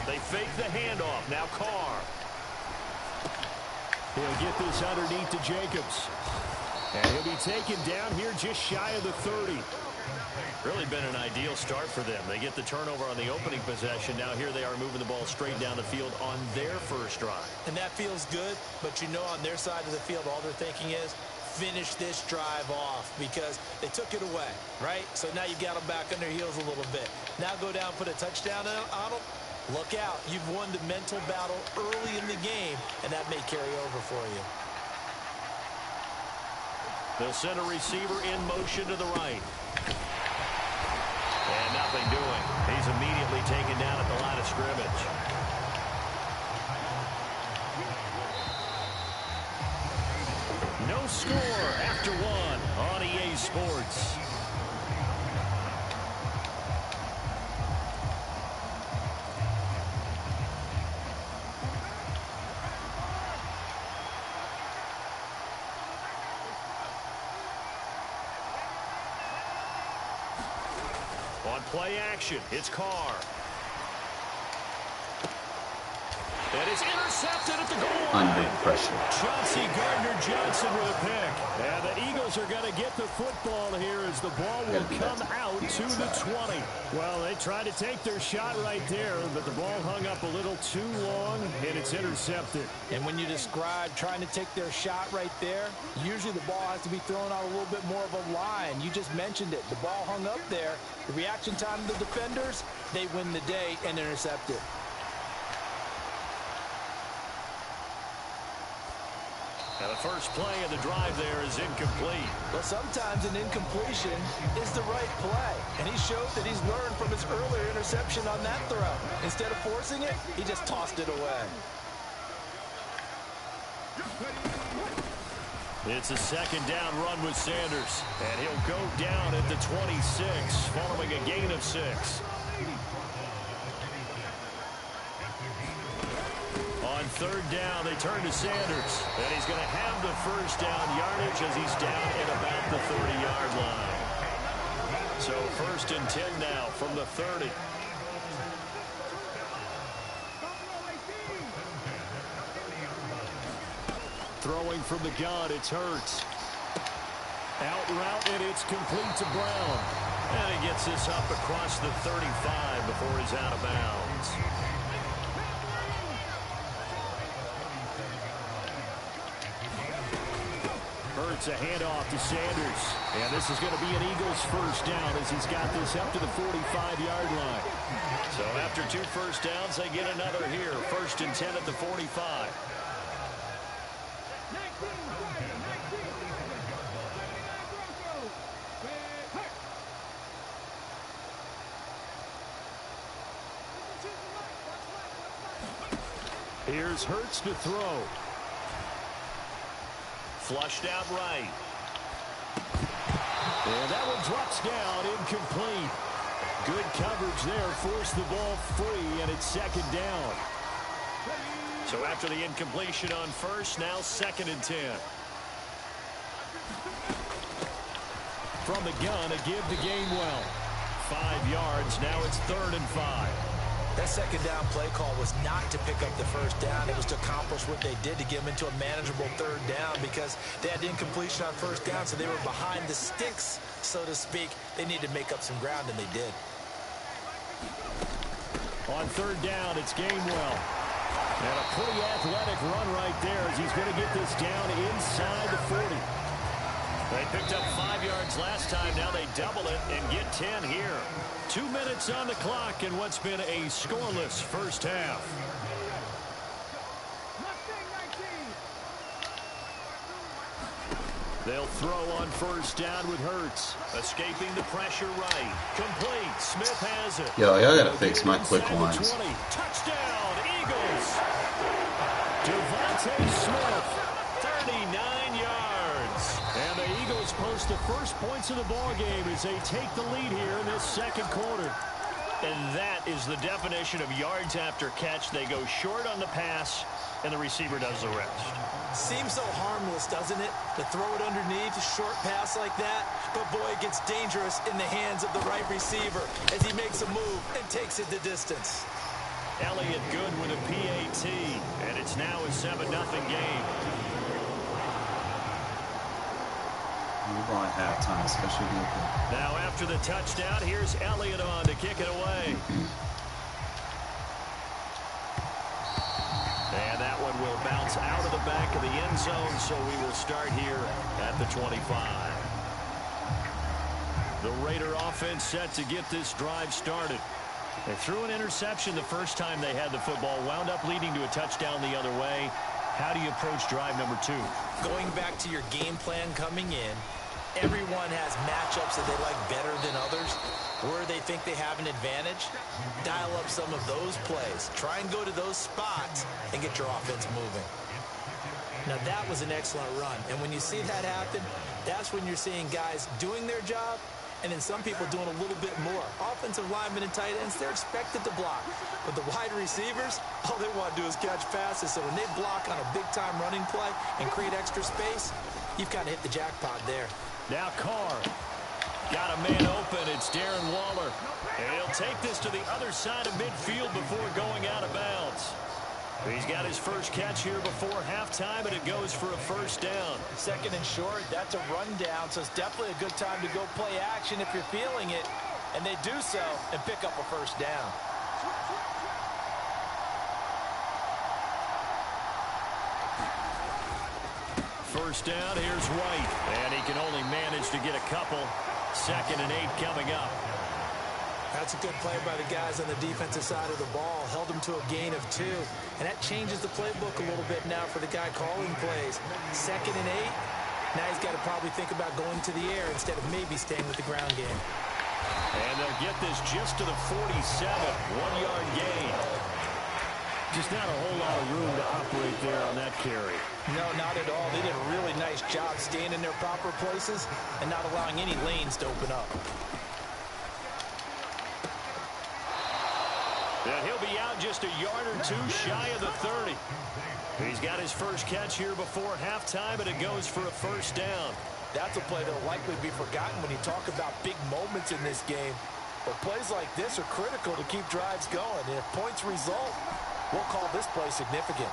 They fake the handoff. Now Carr. He'll get this underneath to Jacobs. And he'll be taken down here just shy of the 30. Really been an ideal start for them. They get the turnover on the opening possession. Now here they are moving the ball straight down the field on their 1st drive.
And that feels good, but you know on their side of the field all they're thinking is finish this drive off because they took it away, right? So now you got them back on their heels a little bit. Now go down, put a touchdown on them. Look out. You've won the mental battle early in the game, and that may carry over for you.
They'll send a receiver in motion to the right. And nothing doing. He's immediately taken down at the line of scrimmage. No score after 1 on EA Sports. On play action, it's Carr. And it's intercepted at the goal line.
Under pressure.
Chauncey Gardner-Johnson with a pick. And the Eagles are going to get the football here as the ball will come out to the 20. Well, they tried to take their shot right there, but the ball hung up a little too long, and it's intercepted.
And when you describe trying to take their shot right there, usually the ball has to be thrown out a little bit more of a line. You just mentioned it. The ball hung up there. The reaction time of the defenders, they win the day and intercept it.
And the first play of the drive there is incomplete.
Well, sometimes an incompletion is the right play. And he showed that he's learned from his earlier interception on that throw. Instead of forcing it, he just tossed it away.
It's a 2nd down run with Sanders. And he'll go down at the 26, following a gain of 6. On 3rd down, they turn to Sanders. And he's going to have the 1st down yardage as he's down at about the 30-yard line. So 1st and 10 now from the 30. Throwing from the gun, it's Hurts. Out route, and it's complete to Brown. And he gets this up across the 35 before he's out of bounds. Hurts a handoff to Sanders. And this is going to be an Eagles first down as he's got this up to the 45-yard line. So after 2 first downs, they get another here. 1st and 10 at the 45. Here's Hurts to throw. Flushed out right. And that one drops down, incomplete. Good coverage there, forced the ball free, and it's 2nd down. So after the incompletion on 1st, now 2nd and 10. From the gun, a give to Gainwell. 5 yards, now it's 3rd and 5.
That 2nd down play call was not to pick up the 1st down. It was to accomplish what they did to get them into a manageable 3rd down because they had incompletion on 1st down, so they were behind the sticks, so to speak. They needed to make up some ground, and they did.
On 3rd down, it's Gainwell. And a pretty athletic run right there as he's going to get this down inside the 40. They picked up 5 yards last time. Now they double it and get 10 here. 2 minutes on the clock in what's been a scoreless first half. They'll throw on 1st down with Hurts. Escaping the pressure right. Complete. Smith has it.
Yo, y'all gotta fix my click lines.
Touchdown, Eagles. Devontae Smith, 39 yards. And the Eagles post the first points of the ball game as they take the lead here in this 2nd quarter. And that is the definition of yards after catch. They go short on the pass, and the receiver does the rest.
Seems so harmless, doesn't it? To throw it underneath, a short pass like that. But boy, it gets dangerous in the hands of the right receiver as he makes a move and takes it the distance.
Elliott good with a PAT, and it's now a 7-0 game.
We're going halftime, especially
now after the touchdown, here's Elliott on to kick it away. And that one will bounce out of the back of the end zone, so we will start here at the 25. The Raider offense set to get this drive started. They threw an interception the first time they had the football, wound up leading to a touchdown the other way. How do you approach drive number 2?
Going back to your game plan coming in, everyone has matchups that they like better than others. Where they think they have an advantage, dial up some of those plays. Try and go to those spots and get your offense moving. Now that was an excellent run. And when you see that happen, that's when you're seeing guys doing their job and then some people doing a little bit more. Offensive linemen and tight ends, they're expected to block. But the wide receivers, all they want to do is catch passes. So when they block on a big-time running play and create extra space, you've kind of hit the jackpot there.
Now Carr. Got a man open. It's Darren Waller. And he'll take this to the other side of midfield before going out of bounds. He's got his first catch here before halftime, and it goes for a 1st down.
2nd and short, that's a rundown, so it's definitely a good time to go play action if you're feeling it. And they do so and pick up a 1st down.
First down, here's White. And he can only manage to get a couple. 2nd and 8 coming up.
That's a good play by the guys on the defensive side of the ball. Held them to a gain of 2. And that changes the playbook a little bit now for the guy calling plays. 2nd and 8. Now he's got to probably think about going to the air instead of maybe staying with the ground game.
And they'll get this just to the 47. 1-yard gain. Just not a whole lot of room to operate there on that carry.
No, not at all. They did a really nice job staying in their proper places and not allowing any lanes to open up.
And he'll be out just a yard or 2 shy of the 30. He's got his first catch here before halftime, and it goes for a 1st down.
That's a play that will likely be forgotten when you talk about big moments in this game. But plays like this are critical to keep drives going. And if points result, we'll call this play significant.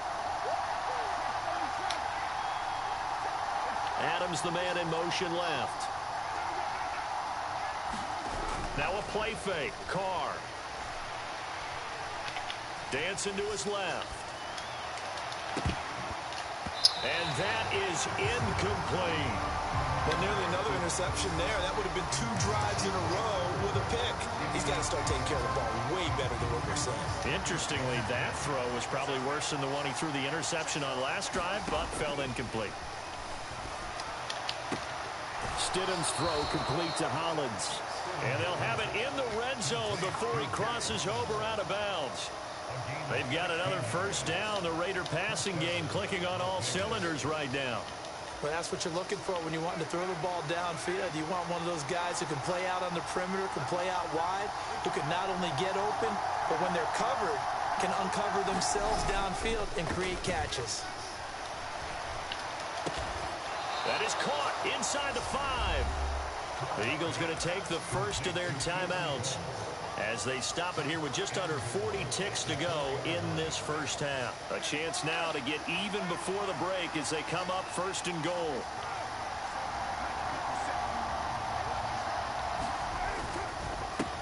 Adams, the man in motion left. Now a play fake. Carr. Dancing to his left. And that is incomplete.
Well, nearly another interception there. That would have been 2 drives in a row with a pick. He's got to start taking care of the ball way better than what we're saying.
Interestingly, that throw was probably worse than the one he threw the interception on last drive, but fell incomplete. Stidham's throw complete to Hollins. And they'll have it in the red zone before he crosses over out of bounds. They've got another first down. The Raider passing game clicking on all cylinders right now.
Well, that's what you're looking for when you want to throw the ball downfield. You want one of those guys who can play out on the perimeter, can play out wide, who can not only get open, but when they're covered, can uncover themselves downfield and create catches.
That is caught inside the 5. The Eagles going to take the first of their timeouts as they stop it here with just under 40 ticks to go in this first half. A chance now to get even before the break as they come up first and goal.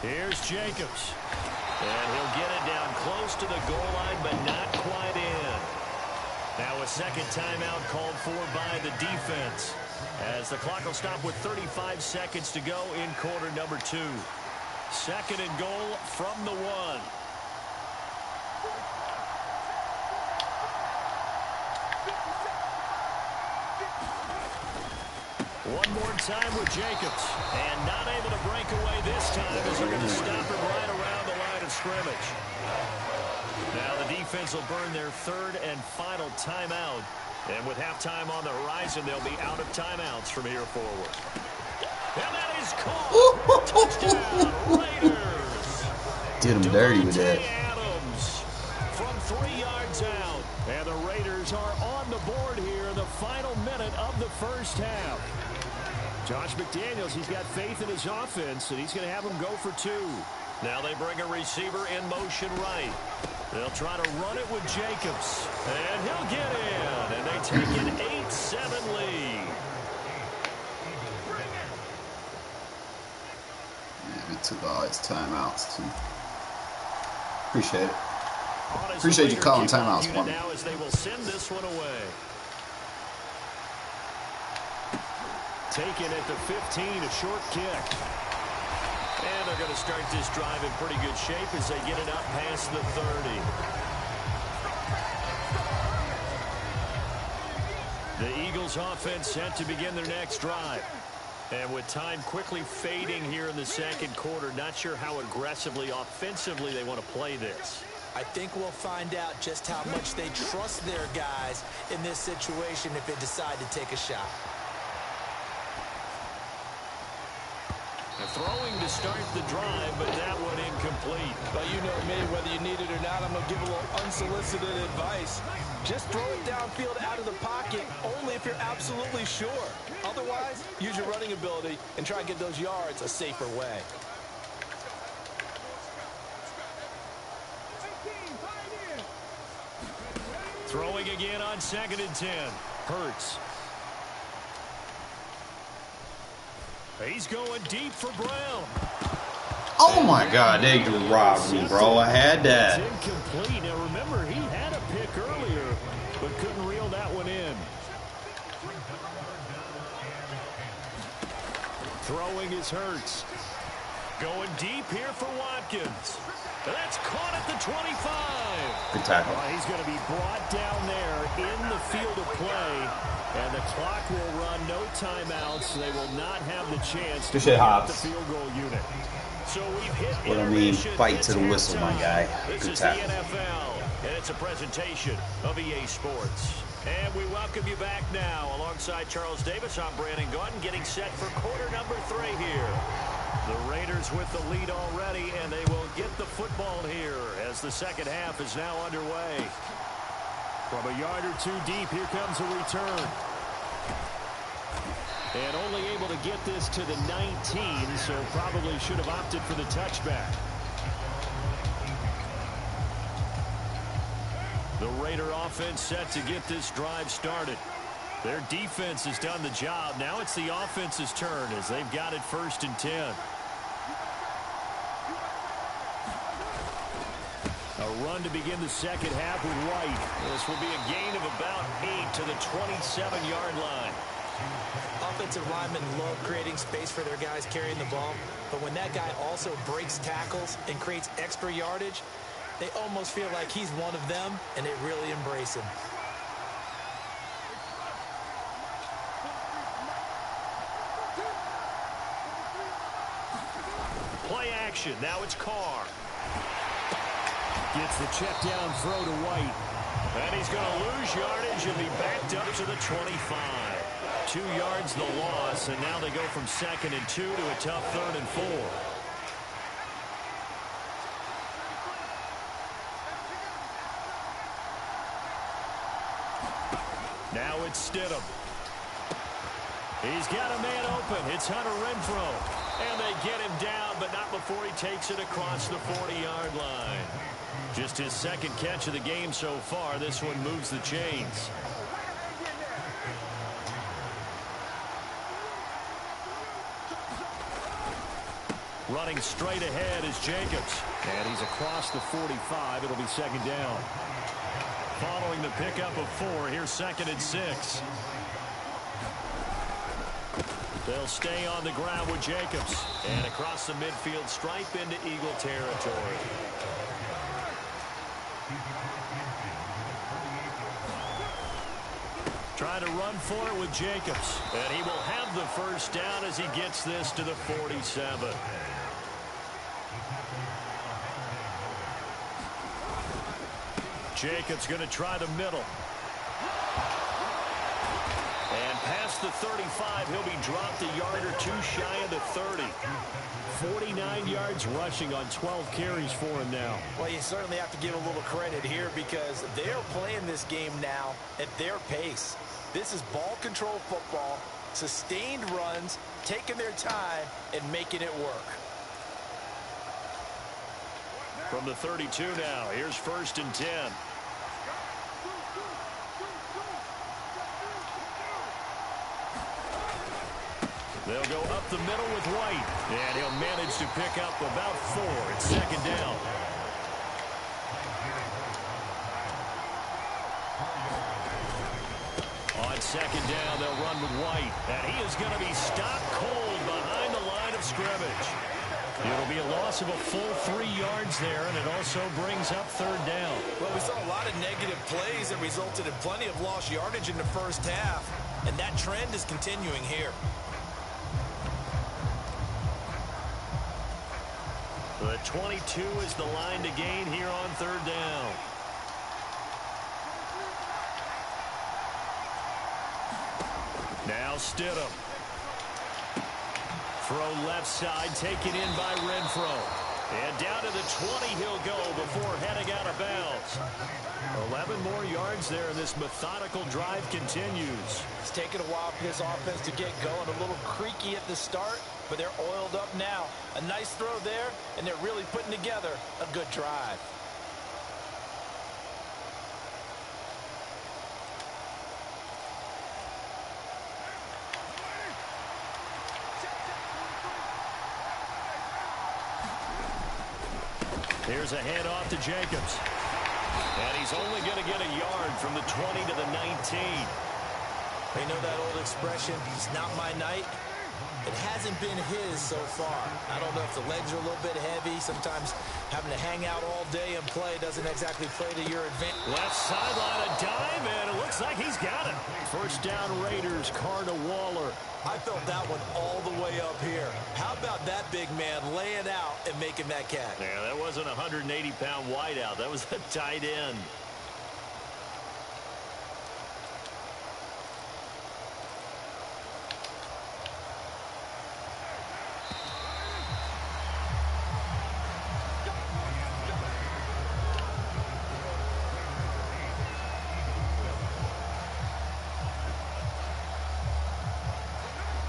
Here's Jacobs. And he'll get it down close to the goal line, but not quite in. Now a second timeout called for by the defense, as the clock will stop with 35 seconds to go in quarter number 2. Second and goal from the 1. One more time with Jacobs. And not able to break away this time as they're going to stop him right around the line of scrimmage. Now the defense will burn their third and final timeout. And with halftime on the horizon, they'll be out of timeouts from here forward. And that is caught. Touchdown, Raiders.
Did him dirty with that.
Adams from 3 yards out. And the Raiders are on the board here in the final minute of the first half. Josh McDaniels, he's got faith in his offense, and he's going to have them go for 2. Now they bring a receiver in motion right. They'll try to run it with Jacobs. And he'll get in. And they take an 8-7 lead.
Yeah, we took all his timeouts, too. Appreciate it. Appreciate you calling timeouts for me.
Now as they will send this one away. Taken at the 15, a short kick. And they're going to start this drive in pretty good shape as they get it up past the 30. The Eagles offense set to begin their next drive. And with time quickly fading here in the second quarter, not sure how aggressively, offensively they want to play this.
I think we'll find out just how much they trust their guys in this situation if they decide to take a shot.
Throwing to start the drive, but that one incomplete.
But you know me, whether you need it or not, I'm going to give a little unsolicited advice. Just throw it downfield out of the pocket only if you're absolutely sure. Otherwise, use your running ability and try and get those yards a safer way.
Throwing again on 2nd and 10. Hurts. He's going deep for Brown.
Oh my God, they robbed me, bro. I had that.
It's incomplete. Now remember, he had a pick earlier, but couldn't reel that one in. Throwing is Hurts. Going deep here for Watkins. And that's caught at the 25.
Good tackle.
He's going to be brought down there in the field of play. And the clock will run, no timeouts. They will not have the chance to get the field goal unit. So we've hit
what I mean, fight to the whistle, my guy.
This
Good
is
tackle.
the NFL, and it's a presentation of EA Sports. And we welcome you back now. Alongside Charles Davis, I'm Brandon Gordon, getting set for quarter number 3 here. The Raiders with the lead already, and they will get the football here as the second half is now underway. From a yard or 2 deep, here comes a return. And only able to get this to the 19, so probably should have opted for the touchback. The Raider offense set to get this drive started. Their defense has done the job. Now it's the offense's turn as they've got it 1st and 10. A run to begin the second half with White. This will be a gain of about 8 to the 27-yard line.
Offensive linemen love creating space for their guys carrying the ball, but when that guy also breaks tackles and creates extra yardage, they almost feel like he's one of them, and they really embrace him.
Play action. Now it's Carr. Gets the check down throw to White. And he's going to lose yardage and be backed up to the 25. 2 yards the loss, and now they go from 2nd and 2 to a tough 3rd and 4. Now it's Stidham. He's got a man open. It's Hunter Renfrow. And they get him down, but not before he takes it across the 40-yard line. Just his 2nd catch of the game so far. This one moves the chains. Running straight ahead is Jacobs. And he's across the 45. It'll be 2nd down. Following the pickup of 4, here's 2nd and 6. They'll stay on the ground with Jacobs. And across the midfield stripe into Eagle territory. Trying to run for it with Jacobs. And he will have the 1st down as he gets this to the 47. Jacobs going to try the middle. And past the 35, he'll be dropped a yard or 2 shy of the 30. 49 yards rushing on 12 carries for him now.
Well, you certainly have to give a little credit here because they're playing this game now at their pace. This is ball control football, sustained runs, taking their time, and making it work.
From the 32 now, here's 1st and 10. They'll go up the middle with White. And he'll manage to pick up about 4. It's 2nd down. On 2nd down, they'll run with White. And he is going to be stopped cold behind the line of scrimmage. It'll be a loss of a full 3 yards there, and it also brings up 3rd down.
Well, we saw a lot of negative plays that resulted in plenty of lost yardage in the 1st half, and that trend is continuing here.
The 22 is the line to gain here on 3rd down. Now Stidham. Throw left side, taken in by Renfrow. And down to the 20 he'll go before heading out of bounds. 11 more yards there, and this methodical drive continues.
It's taken a while for this offense to get going. A little creaky at the start, but they're oiled up now. A nice throw there, and they're really putting together a good drive.
Here's a handoff to Jacobs. And he's only going to get a yard from the 20 to the 19.
They know that old expression, it's not my night. It hasn't been his so far. I don't know if the legs are a little bit heavy. Sometimes having to hang out all day and play doesn't exactly play to your advantage.
Left sideline, a dive, and it looks like he's got it. 1st down Raiders, Carr to Waller.
I felt that one all the way up here. How about that big man laying out and making that catch?
Yeah, that wasn't a 180-pound wideout. That was a tight end.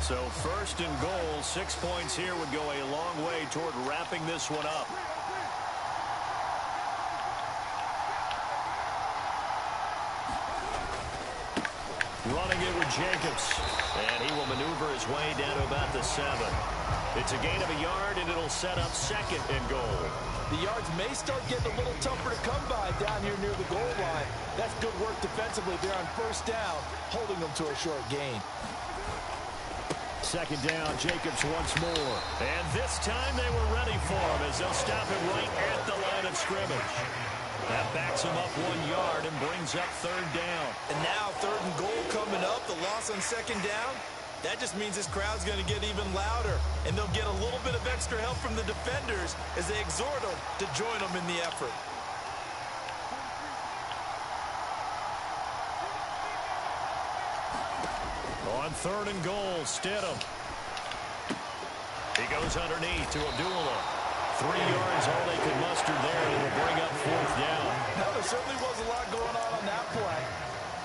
So first and goal, 6 points here would go a long way toward wrapping this one up. Running it with Jacobs. And he will maneuver his way down to about the 7. It's a gain of a yard, and it'll set up second and goal.
The yards may start getting a little tougher to come by down here near the goal line. That's good work defensively there on first down, holding them to a short gain.
Second down, Jacobs once more. And this time they were ready for him as they'll stop him right at the line of scrimmage. That backs him up 1 yard and brings up third down.
And now third and goal coming up, the loss on second down. That just means this crowd's going to get even louder, and they'll get a little bit of extra help from the defenders as they exhort them to join them in the effort.
On third and goal, Stidham. He goes underneath to Abdullah. 3 yards, all they could muster there, and it'll bring up fourth down.
Now, there certainly was a lot going on that play.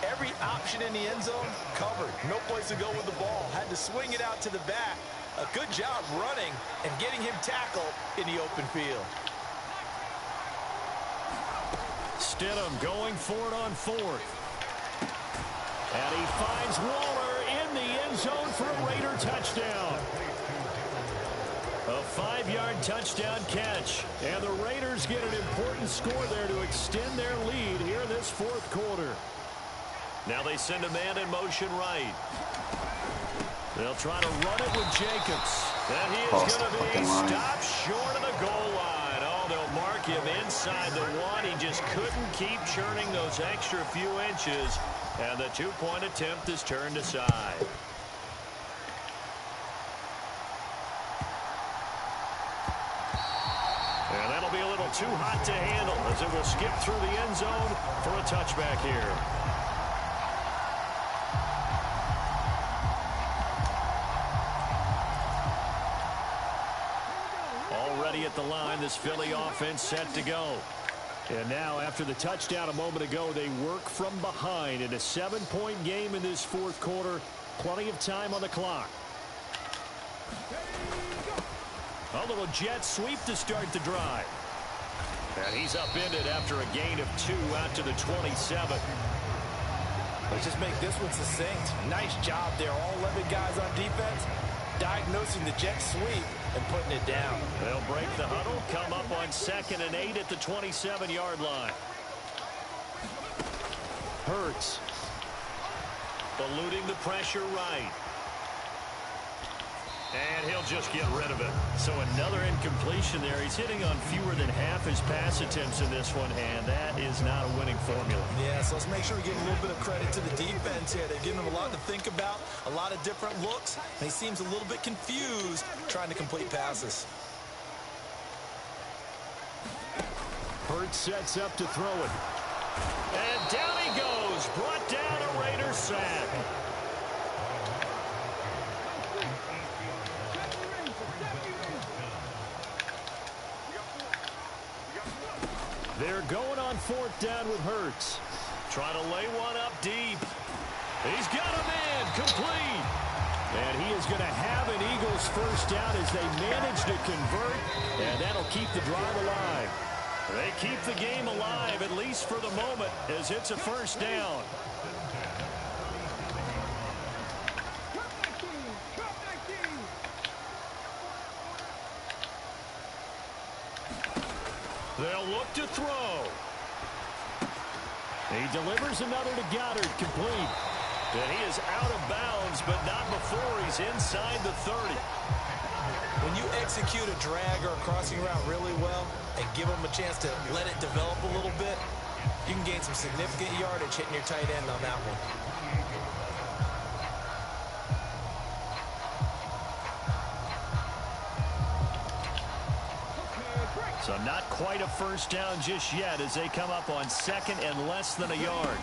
Every option in the end zone covered. No place to go with the ball. Had to swing it out to the back. A good job running and getting him tackled in the open field.
Stidham going for it on fourth. And he finds Waller in the end zone for a Raider touchdown. A 5-yard touchdown catch. And the Raiders get an important score there to extend their lead here in this fourth quarter. Now they send a man in motion right. They'll try to run it with Jacobs. And he is going to be stopped short of the goal line. Oh, they'll mark him inside the 1. He just couldn't keep churning those extra few inches. And the 2-point attempt is turned aside. And that'll be a little too hot to handle as it will skip through the end zone for a touchback here. Already at the line, this Philly offense set to go. And now, after the touchdown a moment ago, they work from behind in a 7-point game in this fourth quarter. Plenty of time on the clock. A little jet sweep to start the drive. And he's upended after a gain of 2 out to the 27.
Let's just make this one succinct. Nice job there. All 11 guys on defense diagnosing the jet sweep and putting it down.
They'll break the huddle, come up on 2nd and 8 at the 27-yard line. Hurts. Eluding the pressure right. And he'll just get rid of it. So another incompletion there. He's hitting on fewer than half his pass attempts in this one, and that is not a winning formula.
Yeah, so let's make sure we give a little bit of credit to the defense here. They've given him a lot to think about, a lot of different looks, and he seems a little bit confused trying to complete passes.
Hurts sets up to throw it. And down he goes. Brought down a Raiders sack. They're going on fourth down with Hurts. Trying to lay one up deep. He's got a man complete. And he is going to have an Eagles first down as they manage to convert. And that'll keep the drive alive. They keep the game alive, at least for the moment, as it's a first down. They'll look to throw. He delivers another to Goddard, complete. And he is out of bounds, but not before he's inside the 30.
When you execute a drag or a crossing route really well and give them a chance to let it develop a little bit, you can gain some significant yardage hitting your tight end on that one.
So not quite a first down just yet as they come up on 2nd and less than a yard.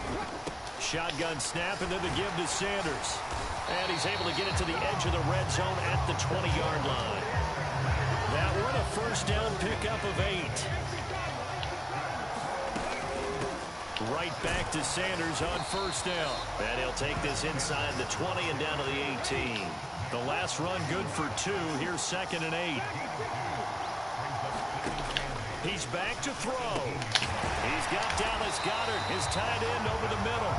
Shotgun snap and then the give to Sanders. And he's able to get it to the edge of the red zone at the 20-yard line. That one a first down pickup of 8. Right back to Sanders on first down. And he'll take this inside the 20 and down to the 18. The last run good for 2. Here's 2nd and 8. He's back to throw. He's got Dallas Goedert, his tight end, over the middle.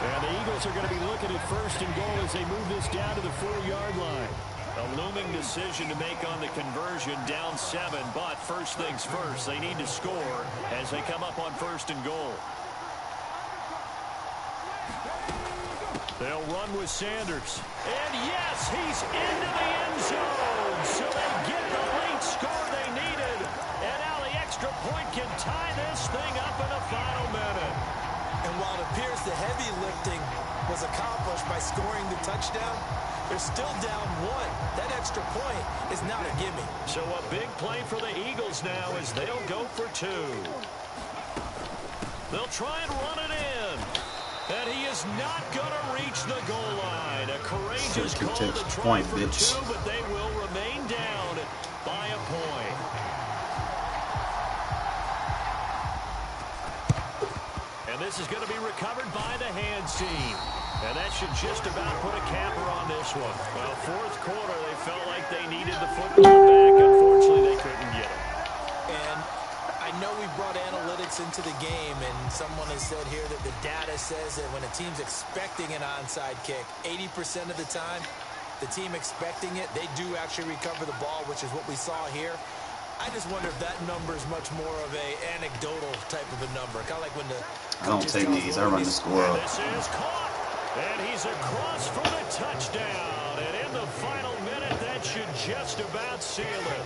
And the Eagles are going to be looking at 1st and goal as they move this down to the 4-yard line. A looming decision to make on the conversion, down 7. But first things first, they need to score as they come up on 1st and goal. They'll run with Sanders. And yes, he's into the end zone. So they get the late score they needed. And now the extra point can tie this thing up in the final minute.
And while it appears the heavy lifting was accomplished by scoring the touchdown, they're still down 1. That extra point is not a gimme.
So a big play for the Eagles now as they'll go for 2. They'll try and run it in. And he is not going to reach the goal line. A courageous call to try for 2, but they will remain down by a point. And this is going to be recovered by the hands team. And that should just about put a capper on this one. Well, 4th quarter, they felt like they needed the football back. Unfortunately, they couldn't get it.
And I know we brought analytics into the game, and someone has said here that the data says that when a team's expecting an onside kick, 80% of the time, the team expecting it, they do actually recover the ball, which is what we saw here. I just wonder if that number is much more of a anecdotal type of a number. Kind of like when the
I don't take these. I run the score up.
This is caught, and he's across for the touchdown. And in the final minute, that should just about seal it.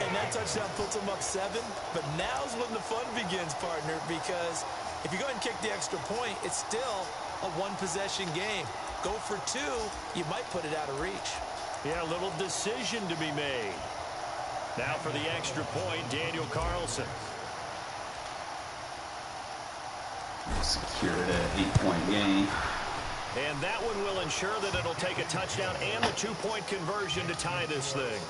And that touchdown puts them up 7. But now's when the fun begins, partner, because if you go ahead and kick the extra point, it's still a 1-possession game. Go for 2, you might put it out of reach.
Yeah, a little decision to be made. Now for the extra point, Daniel Carlson.
Secure that 8-point game.
And that one will ensure that it'll take a touchdown and the 2-point conversion to tie this thing.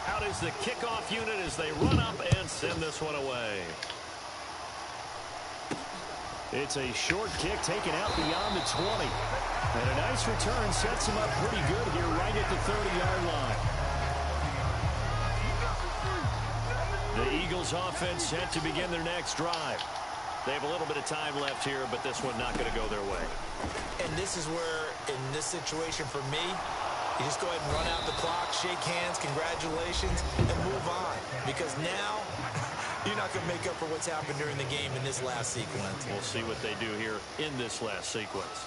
Out is the kickoff unit as they run up and send this one away. It's a short kick taken out beyond the 20. And a nice return sets him up pretty good here right at the 30-yard line. The Eagles offense set to begin their next drive. They have a little bit of time left here, but this one not going to go their way.
And this is where, in this situation for me, you just go ahead and run out the clock, shake hands, congratulations, and move on. Because now, you're not going to make up for what's happened during the game in this last sequence.
We'll see what they do here in this last sequence.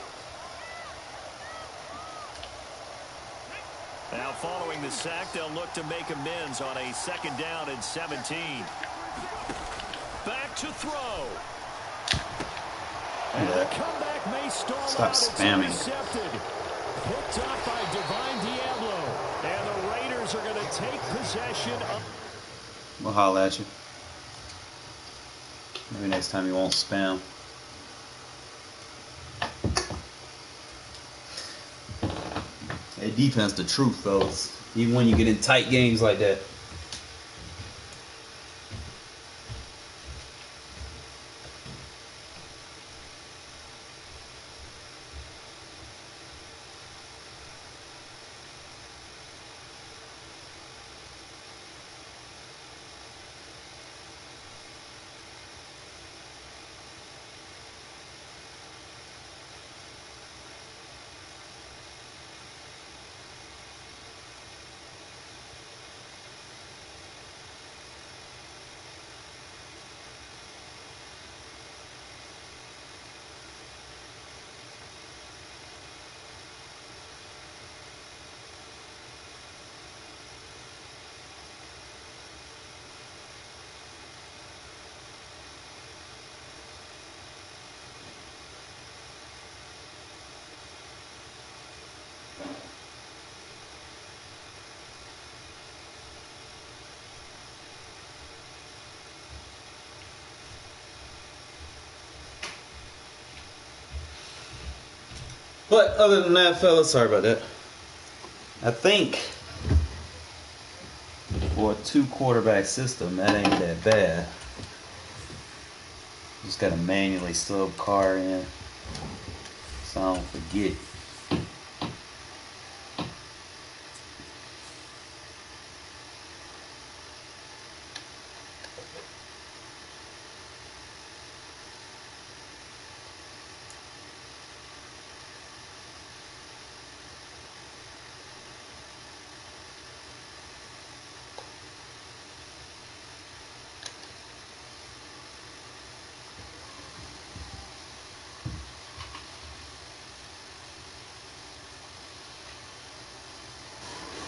Now following the sack, they'll look to make amends on a 2nd down and 17. Back to throw. And the comeback may stall
Stop
out.
spamming.
It's intercepted. Picked up by Divine Diablo. And the Raiders are going to take possession of...
We'll holler at you. Maybe next time you won't spam. Hey, defense, the truth, fellas. Even when you get in tight games like that. But other than that, fellas, sorry about that. I think for a 2-quarterback system, that ain't that bad. Just gotta manually sub Carr in so I don't forget.